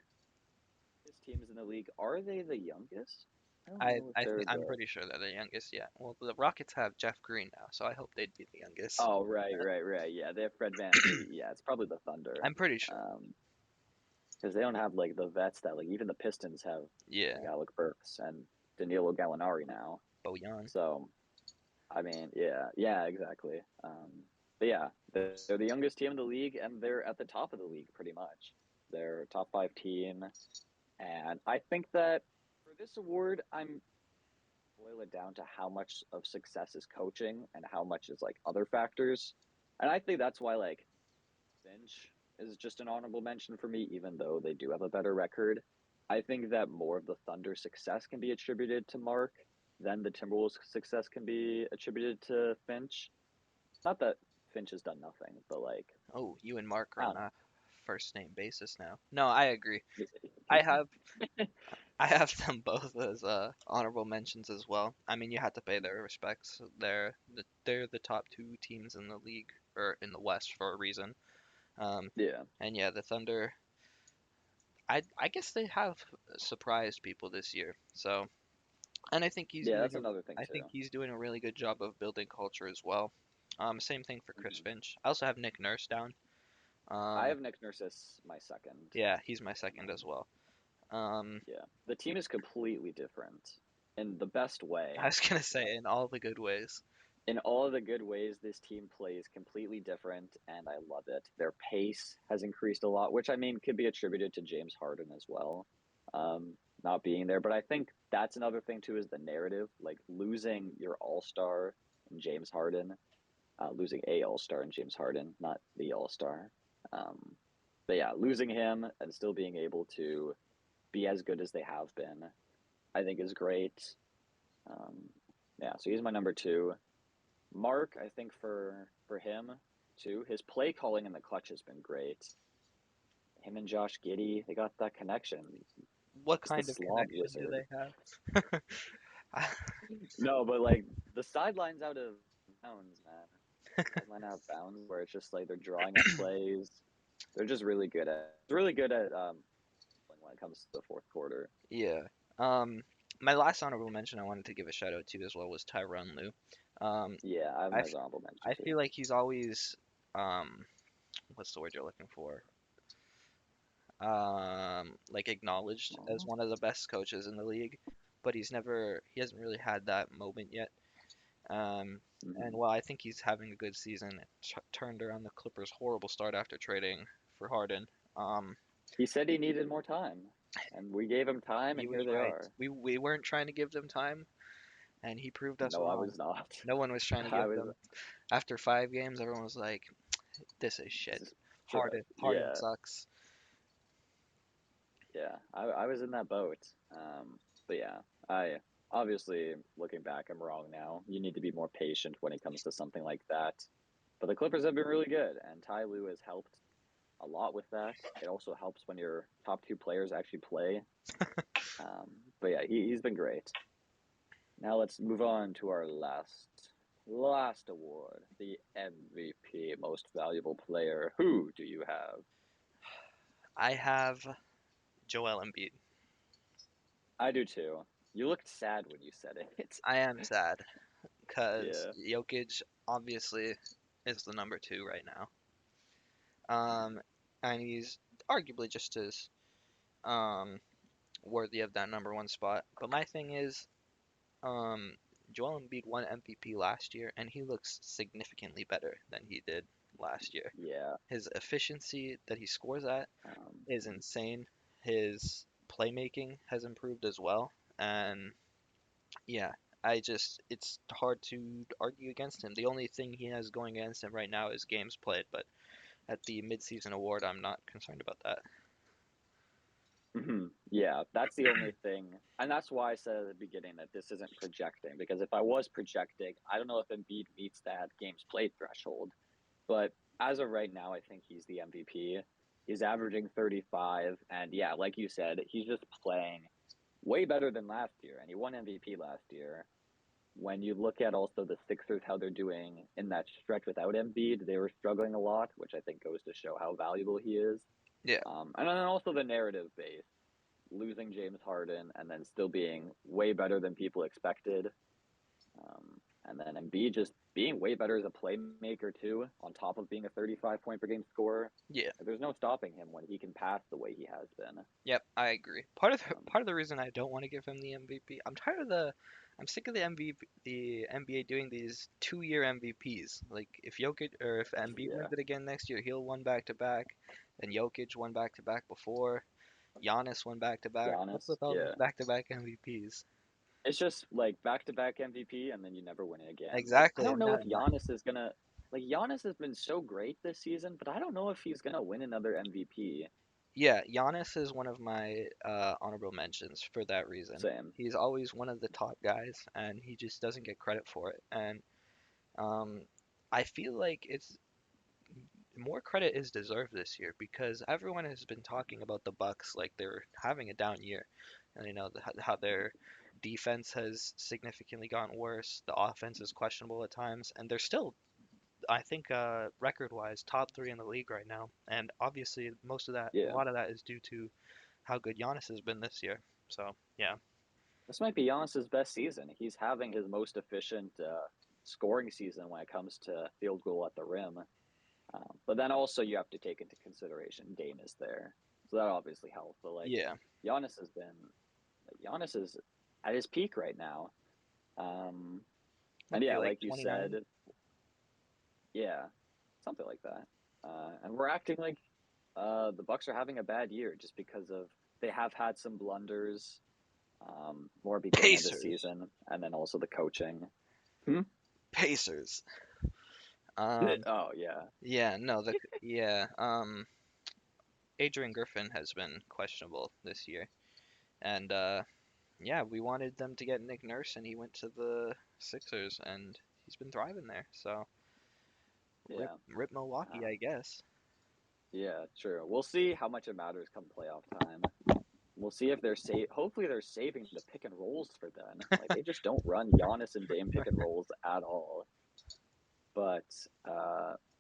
his teams in the league. Are they the youngest? I don't know if I they're think I'm the. pretty sure they're the youngest. Yeah. Well, the Rockets have Jeff Green now, so I hope they'd be the youngest. Oh, right. Yeah, they have Fred VanVleet. Yeah, it's probably the Thunder. I'm pretty sure. Um, because they don't have like the vets that like even the Pistons have, Yeah. like Alec Burks and Danilo Gallinari now. Bojan. So I mean, yeah, exactly. But yeah, they're the youngest team in the league, and they're at the top of the league pretty much. They're a top five team, and I think that for this award, I'm boil it down to how much of success is coaching and how much is like other factors. And I think that's why like Finch is just an honorable mention for me, even though they do have a better record. I think that more of the Thunder success can be attributed to Mark than the Timberwolves success can be attributed to Finch. Not that Finch has done nothing, but like Oh, you and Mark are I on don't a first name basis now. No, I agree. I know. have I have them both as honorable mentions as well. I mean, you had to pay their respects. They're the top two teams in the league or in the West for a reason. Um, Yeah, and yeah, the Thunder. I guess they have surprised people this year. So, and yeah, that's another thing I too. think he's doing a really good job of building culture as well. Same thing for Chris Mhm. Finch. I also have Nick Nurse down. I Um, have Nick Nurse as my second. yeah, he's my second Um, as well. Um, yeah, the team is completely different in the best I way. was gonna say Like in all the good ways. in all of the good ways, this team plays completely different, and I love it. Their pace has increased a lot, which I mean could be attributed to James Harden as well, not being there. But I think that's another thing too is the narrative, like losing your All Star in James Harden, losing a All Star in James Harden, not the All Star. Um, but yeah, losing him and still being able to be as good as they have been, I think is great. Um, yeah, so he's my number two. Mark, I think for him too, his play calling in the clutch has been great. Him and Josh Giddey, they got that connection. What It's the kind of slob connection do wizard. they have? No, but like the sidelines out of bounds, man. Sideline out of bounds, where it's just like they're drawing up plays. They're just really good at when it comes to the fourth quarter. Yeah. Um, my last honorable mention I wanted to give a shout out to as well was Tyronn Lue. Um, Yeah, I have I, him f- as honorable mention I too. feel like he's always what's the word you're looking for? Like acknowledged as one of the best coaches in the league, but he hasn't really had that moment yet. Um, and Mm-hmm. while I think he's having a good season, it turned around the Clippers' horrible start after trading for Harden. Um, He said he needed more time, and we gave him time, he and was here they right. are. We weren't trying to give them time, and he proved us No, I wrong. was not. No one was trying to I give was. them. After 5 games, everyone was like, "This is shit. This is Harden yeah, sucks." yeah. I was in that boat. But yeah, I obviously looking back, I'm wrong now. You need to be more patient when it comes to something like that. But the Clippers have been really good, and Ty Lue has helped a lot with that. It also helps when your top two players actually play. Um, but yeah, he's been great. Now let's move on to our last award, the MVP, Most Valuable Player. Who do you have? I have Joel Embiid. I do too. You looked sad when you said it. I am sad because Yeah. Jokic obviously is the number two right now. Um, and he's arguably just as um worthy of that number one spot. But my thing is, um, Joel Embiid won MVP last year, and he looks significantly better than he did last year. Yeah. His efficiency that he scores at Um, is insane. His playmaking has improved as well, and yeah, it's hard to argue against him. The only thing he has going against him right now is games played, but at the midseason award, I'm not concerned about that. yeah, that's the only thing. And that's why I said at the beginning that this isn't projecting, because if I was projecting, I don't know if Embiid meets that games played threshold. But as of right now, I think he's the MVP. He's averaging 35. And yeah, like you said, he's just playing way better than last year, and he won MVP last year. When you look at also the Sixers, how they're doing in that stretch without Embiid, they were struggling a lot, which I think goes to show how valuable he is. Yeah. And then also the narrative base, losing James Harden and then still being way better than people expected. And then Embiid just being way better as a playmaker too, on top of being a 35 point per game scorer. Yeah. There's no stopping him when he can pass the way he has been. Yep, I agree. Part of the reason I don't want to give him the MVP, I'm sick of the MVP, the NBA doing these 2-year MVPs. Like if Jokic or if Embiid Yeah, wins it again next year, he'll won back to back, and Jokic won back to back before. Giannis won back to back. What's Giannis. with all these Yeah, back to back MVPs? it's just like back to back MVP, and then you never win it again. Like I Exactly. don't know if Giannis is gonna. Like Giannis has been so great this season, but I don't know if he's gonna win another MVP. Yeah, Giannis is one of my honorable mentions for that reason. Same. He's always one of the top guys, and he just doesn't get credit for it. And um, I feel like it's more credit is deserved this year because everyone has been talking about the Bucks like they're having a down year, and how their defense has significantly gotten worse. The offense is questionable at times, and they're still, I think, record-wise, top three in the league right now. And obviously, a Yeah, lot of that is due to how good Giannis has been this year. So yeah, this might be Giannis's best season. He's having his most efficient scoring season when it comes to field goal at the rim. But then also you have to take into consideration Dame is there, so that obviously helps. But like yeah, Giannis has been, Giannis is at his peak right now. Um, what and are they yeah, like like you 29? said, yeah, something like that. And we're acting like the Bucks are having a bad year just because of they have had some blunders, more beginning of the Pacers, season, and then also the coaching. Hmm? Pacers. Um, Oh yeah, yeah, no, the yeah, Adrian Griffin has been questionable this year, and yeah, we wanted them to get Nick Nurse, and he went to the Sixers, and he's been thriving there. So yeah. rip Milwaukee, I Um, guess. Yeah, true. We'll see how much it matters come playoff time. We'll see if they're Hopefully, they're saving the pick and rolls for then. Like they just don't run Giannis and Dame pick and rolls at all. But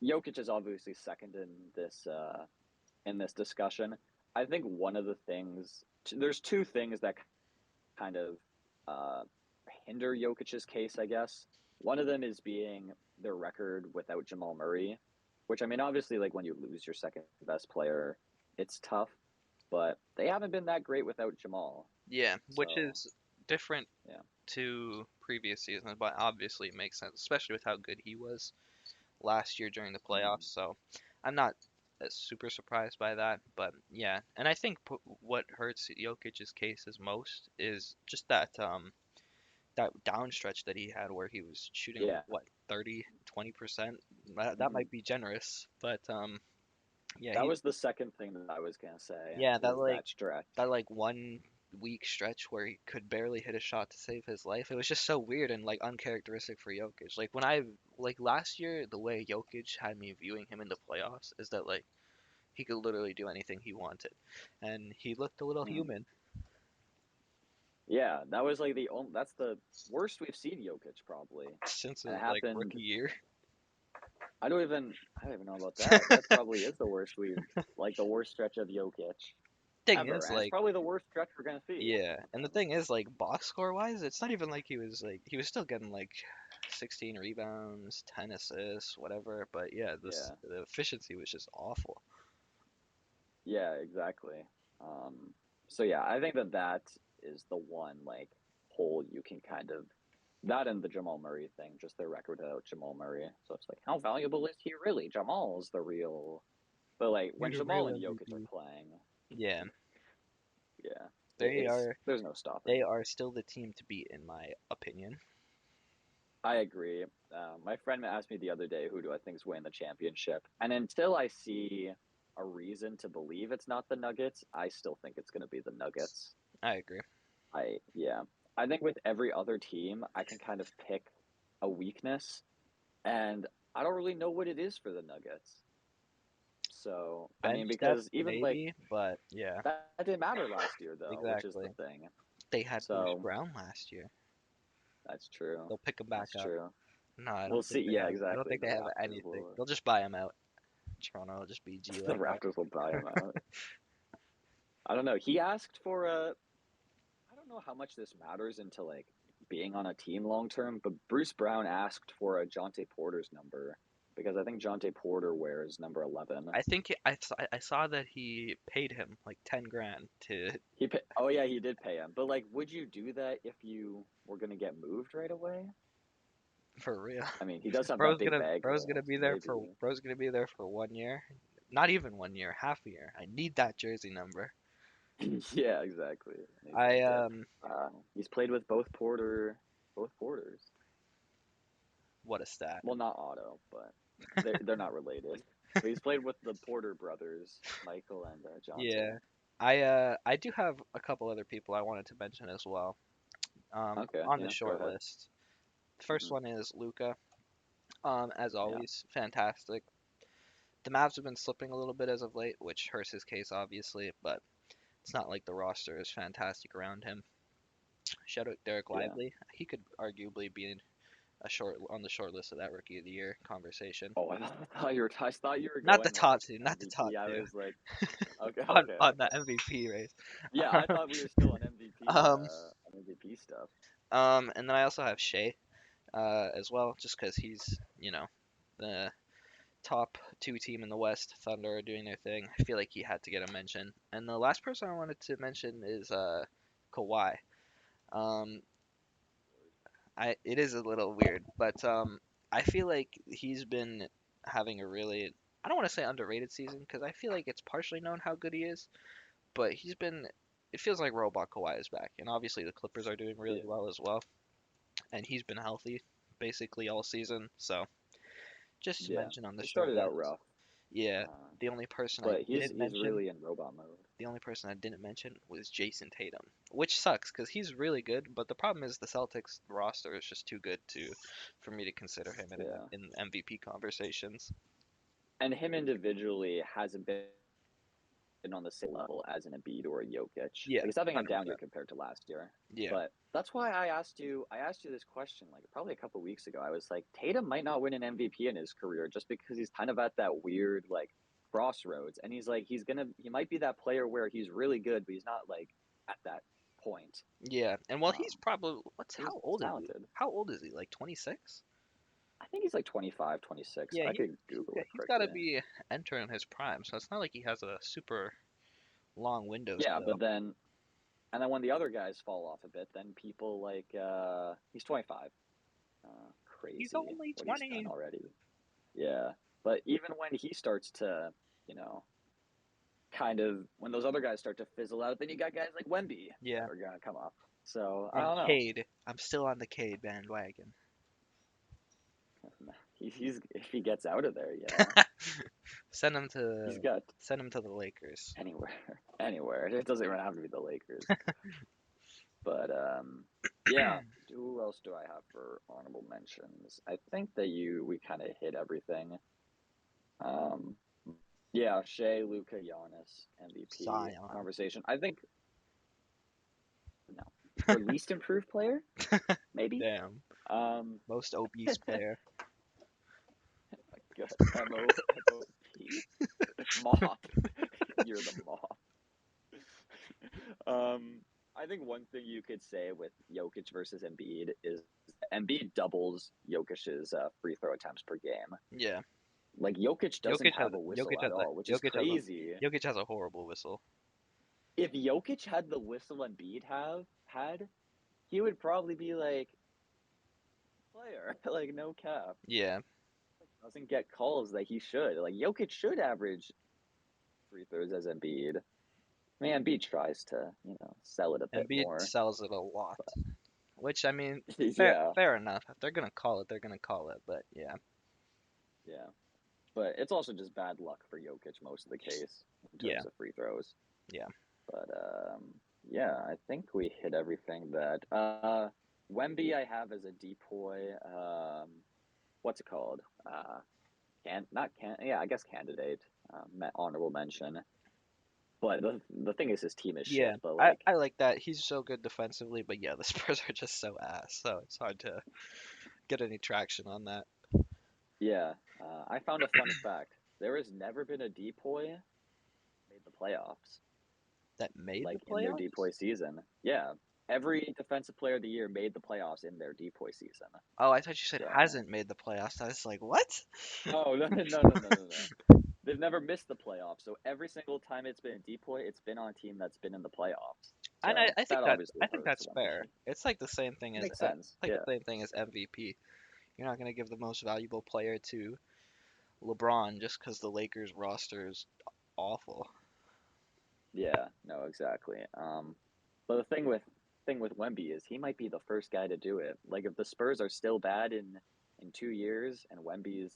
Jokic is obviously second in this discussion. I think one of the things there's two things that kind of uh, hinder Jokic's case, I guess. One of them is being their record without Jamal Murray, which I mean, obviously, like when you lose your second best player, it's tough, but they haven't been that great without Jamal. Yeah, which So, is different yeah. to previous seasons, but obviously it makes sense, especially with how good he was last year during the Mm-hmm. playoffs. So I'm not super surprised by that, but yeah, and I think what hurts Jokic's case is most is just that down stretch that he had where he was shooting Yeah. what 30-20%. That Mm-hmm. might be generous, but yeah, That was the second thing that I was going to say yeah, is that stretch. that like 1 week stretch where he could barely hit a shot to save his life. It was just so weird and like uncharacteristic for Jokic. Like when I like last year, the way Jokic had me viewing him in the playoffs is that like he could literally do anything he wanted, and he looked a little Mm-hmm. human Yeah, that was like that's the worst we've seen Jokic probably. since And his it like happened rookie year. I don't even know about that. That probably is the worst like the worst stretch of Jokic Thing ever, is and it's like probably the worst stretch we're gonna see. yeah, and the thing is like box score wise, it's not even like he was still getting like 16 rebounds, 10 assists, whatever. But yeah, Yeah, the efficiency was just awful. yeah, exactly. Um, so yeah, I think that that is the one like hole you can kind of that and the Jamal Murray thing, just their record without Jamal Murray. So it's like, how valuable is he really? Jamal's the real, but like when You're the Jamal real and Jokic are MVP. playing, Yeah, yeah, they it's are there's no stopping they it. are still the team to beat in my opinion. I agree. My friend asked me the other day, who do I think is winning the championship? And until I see a reason to believe it's not the Nuggets, I still think it's going to be the Nuggets. I agree. Yeah. I think with every other team, I can kind of pick a weakness, and I don't really know what it is for the Nuggets. So, I mean, Bench depth because even like maybe, but yeah, that didn't matter last year, though, which is the exactly. thing. they had Bruce So Brown last year. that's true. They'll pick him back That's up. true. No, I We'll don't see. think they Yeah, have. I don't exactly. think The they have Raptors anything. will. They'll just buy him out. Toronto will just be G The like that. Raptors will buy him out. I don't know. He asked for a. I don't know how much this matters into like being on a team long term, but Bruce Brown asked for a Jonte Porter's number because I think Jonte Porter wears number 11. I think I saw that he paid him like 10 grand to Oh yeah, he did pay him. But like, would you do that if you were gonna get moved right away? for real. I mean, he does have that big bag Bro's though, gonna be so there maybe. for Bro's gonna be there for 1 year. Not even 1 year, half a year. I need that jersey number. Yeah, exactly. And he's gonna I get. He's played with both Porters. What a stat. Well, not Otto, but they're not related. But he's played with the Porter brothers, Michael and Yeah. Jonte. I do have a couple other people I wanted to mention as well. Okay, On the yeah, go short ahead. list. The first Hmm. one is Luca. As Yeah, always, fantastic. The Mavs have been slipping a little bit as of late, which hurts his case obviously, but it's not like the roster is fantastic around him. Shout out Derek yeah. Lively. He could arguably be on the short list of that Rookie of the Year conversation. Oh, I thought you were Not the going like top two, not the top MVP. I two. was like, okay, on okay, on the okay. MVP race. Yeah, I thought we were still um, on MVP stuff. and then I also have Shea, as well, just because he's the top two team in the West. Thunder are doing their thing. I feel like he had to get a mention. And the last person I wanted to mention is Kawhi. Um, it is a little weird, but I feel like he's been having a really, I don't want to say underrated season because I feel like it's partially known how good he is, but he's been. It feels like Robot Kawhi is back, and obviously the Clippers are doing really Yeah, well as well, and he's been healthy basically all season. So just to yeah. mention on the He short started out list, rough, yeah, uh, the only person I but didn't he's mention really in robot mode. the only person I didn't mention was Jason Tatum, which sucks because he's really good. But the problem is the Celtics roster is just too good for me to consider him Yeah, in MVP conversations. and him individually hasn't been on the same level as an Embiid or a Jokic. Yeah, Like he's having a down year 100%. compared to last year. Yeah, But that's why I asked you. I asked you this question like probably a couple weeks ago. I was like, Tatum might not win an MVP in his career just because he's kind of at that weird like crossroads, and he's like he might be that player where he's really good, but he's not like at that point. yeah, and well, he's Um, probably he's how old is he? talented. How old is he? Like 26? I think he's like 25, 26. Yeah, I could Google it he's got to quickly. be entering his prime, so it's not like he has a super long window Yeah, still. but then and then when the other guys fall off a bit, then people like he's 25. He's Crazy only what he's done 20. already. Yeah, but even when he starts to, you know, kind of when those other guys start to fizzle out, then you got guys like Wemby that Yeah, are gonna come up. So I and don't know. Cade. I'm still on the Cade bandwagon. He's if he gets out of there, yeah, Send him he's to got send him to the Lakers. anywhere, anywhere. It doesn't even have to be the Lakers. But yeah. Who else do I have for honorable mentions? I think that we kind of hit everything. Um, yeah, Shea, Luca, Giannis, MVP Zion. conversation. I think no for least improved player, maybe. Damn. Um, Most obese player. good. MOP mop. You're the mop. I think one thing you could say with Jokic versus Embiid is Embiid doubles Jokic's free throw attempts per game. Yeah. Like Jokic doesn't Jokic has have a whistle Jokic at has a all, which is Jokic has a crazy. Jokic has a horrible whistle. If Jokic had the whistle Embiid had, he would probably be like player, like no cap. Yeah. Doesn't get calls that he should. Like Jokic should average free throws as Embiid. I mean, Embiid tries to, sell it a bit Embiid more. sells it a lot. Which I mean, Yeah, fair enough. If they're gonna call it, they're gonna call it. But yeah. yeah. But it's also just bad luck for Jokic most of the case in Yeah. terms of free throws. Yeah. But yeah, I think we hit everything that Wemby I have as a depoy. What's it called? I guess candidate. Honorable mention. But the thing is, his team is Yeah, shit. But I, like, I like that. He's so good defensively, but yeah, the Spurs are just so ass, so it's hard to get any traction on that. yeah, I found a fun fact. There has never been a depoy made the playoffs, That made the like in their playoffs? depoy season. Yeah, every defensive player of the year made the playoffs in their depoy season. Oh, I thought you said So, hasn't made the playoffs. I was like, what? oh no, no, no, no, no, no. They've never missed the playoffs. So every single time it's been a depoy, it's been on a team that's been in the playoffs. And So I think that that obviously I think hurts that's them. fair. It's like the same thing as Makes sense. like the Yeah. same thing as MVP. You're not gonna give the most valuable player to LeBron just because the Lakers roster is awful. Yeah. No, exactly. But the thing with Wemby is he might be the first guy to do it. Like if the Spurs are still bad in 2 years and Wemby's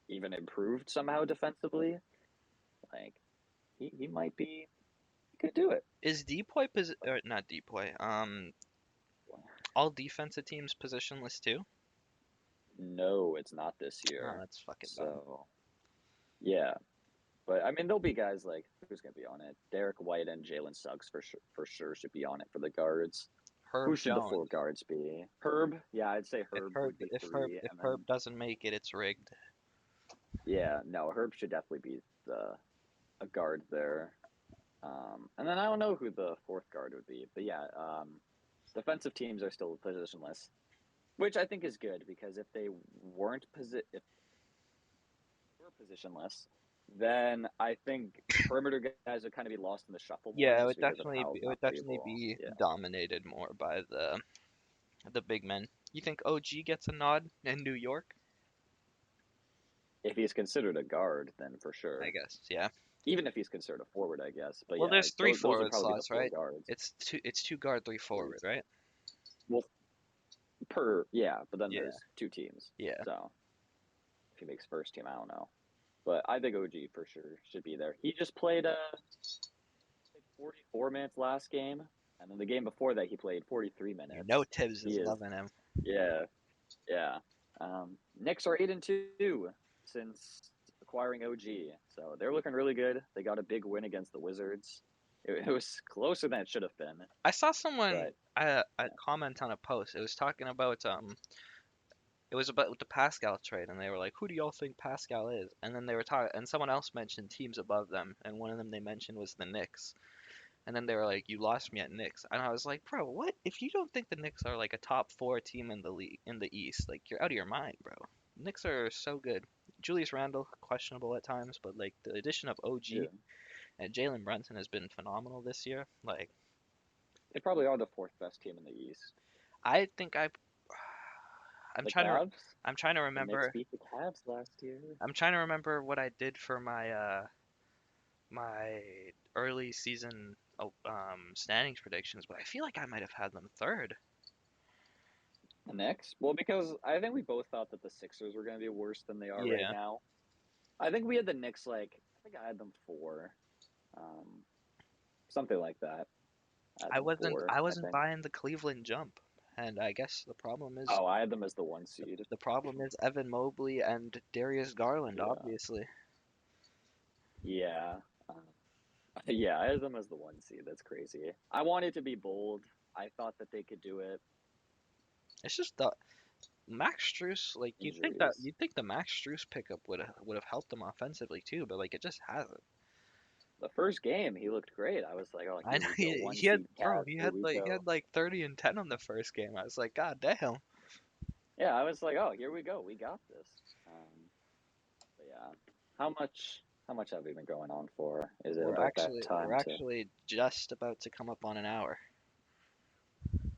even improved somehow defensively, like he might be he could do it. Is Depoy or not Depoy? All defensive teams positionless too? No, it's not this Oh, year. that's fucking dumb. So yeah. But I mean, there'll be guys like who's gonna be on it? Derek White and Jalen Suggs for sure should be on it for the guards. Who Herb should the Jones. four guards be? Herb? Yeah, I'd say Herb would be three, If and then Herb doesn't make it, it's rigged. yeah, no, Herb should definitely be the a guard there. And then I don't know who the fourth guard would be, but yeah, defensive teams are still positionless, which I think is good because if they weren't if they were positionless, then I think perimeter guys would kind of be lost in the shuffle more Yeah, just because of how it would definitely valuable. be Yeah, dominated more by the big men. You think OG gets a nod in New York? if he's considered a guard, then for I sure. guess, yeah. Even if he's considered a forward, I guess. But Well, yeah, there's three those would forward probably be the slots, four right? guards. It's two guard, three Three. forward, right? Well, yeah, but then Yeah, there's two teams. yeah. So if he makes first team, I don't know. But I think OG for sure should be there. He just played 44 minutes last game, and then the game before that he played 43 You know minutes. Tibbs He is is, loving him. yeah, yeah. Knicks are 8-2 since acquiring OG, so they're looking really good. They got a big win against the Wizards. It was closer than it should have been, I saw someone but a comment on a post. It was talking about it was about the Pascal trade, and they were like, "Who do y'all think Pascal is?" And then they were talking, and someone else mentioned teams above them, and one of them they mentioned was the Knicks. And then they were like, "You lost me at Knicks," and I was like, "Bro, what? If you don't think the Knicks are like a top four team in the league in the East, like you're out of your mind, bro. Knicks are so good. Julius Randle questionable at times, but like the addition of yeah, OG and Jalen Brunson has been phenomenal this year. Like they probably are the fourth best team in the East. I think I'm The trying to Cavs, I'm trying to the Knicks remember beat the Cavs last year. I'm trying to remember what I did for my early season standings predictions, but I feel like I might have had them third. The Knicks, well, because I think we both thought that the Sixers were going to be worse than they are right Yeah. now. I think we had the Knicks I think I had them four, um, something like that. I had them four, I I wasn't think. buying the Cleveland jump. And I guess Oh, I had them as the one seed. the problem is Evan Mobley and Darius Garland, Yeah, obviously. yeah, yeah. I had them as the one seed. That's crazy. I wanted to be bold. I thought that they could do it. It's just the Max Strus, like Injuries. you'd think the Max Strus pickup would have helped them offensively too, but like it just hasn't. The first game, he looked great. I was like, oh, I here know we go, one he had seed Cavs. Here we he go. had like 30 and 10 on the first game. I was like, God damn. Yeah, I was like, oh, here we go. We got this. But yeah, how much have we been going on for? Is it about that We're time to? actually just about to come up on an hour.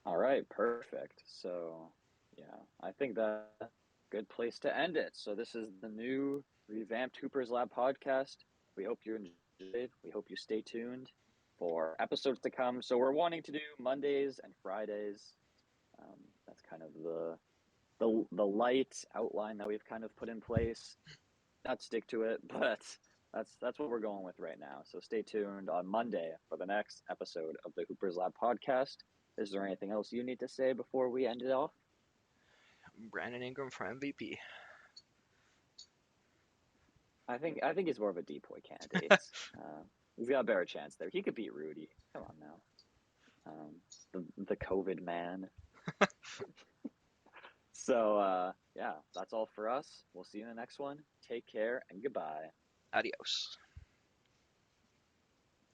All right, perfect. So yeah, I think that's a good place to end it. So this is the new revamped Hooper's Lab podcast. We hope you enjoyed. We hope you stay tuned for episodes to come. So we're wanting to do Mondays and Fridays. That's kind of the light outline that we've kind of put in place. Not stick to it, but that's what we're going with right now. So stay tuned on Monday for the next episode of the Hooper's Lab podcast. Is there anything else you need to say before we end it off? Brandon Ingram for MVP. I think he's more of a depoy candidate. He's got a better chance there. He could beat Rudy. Come on now. The COVID man. So yeah, that's all for us. We'll see you in the next one. Take care and goodbye. Adios.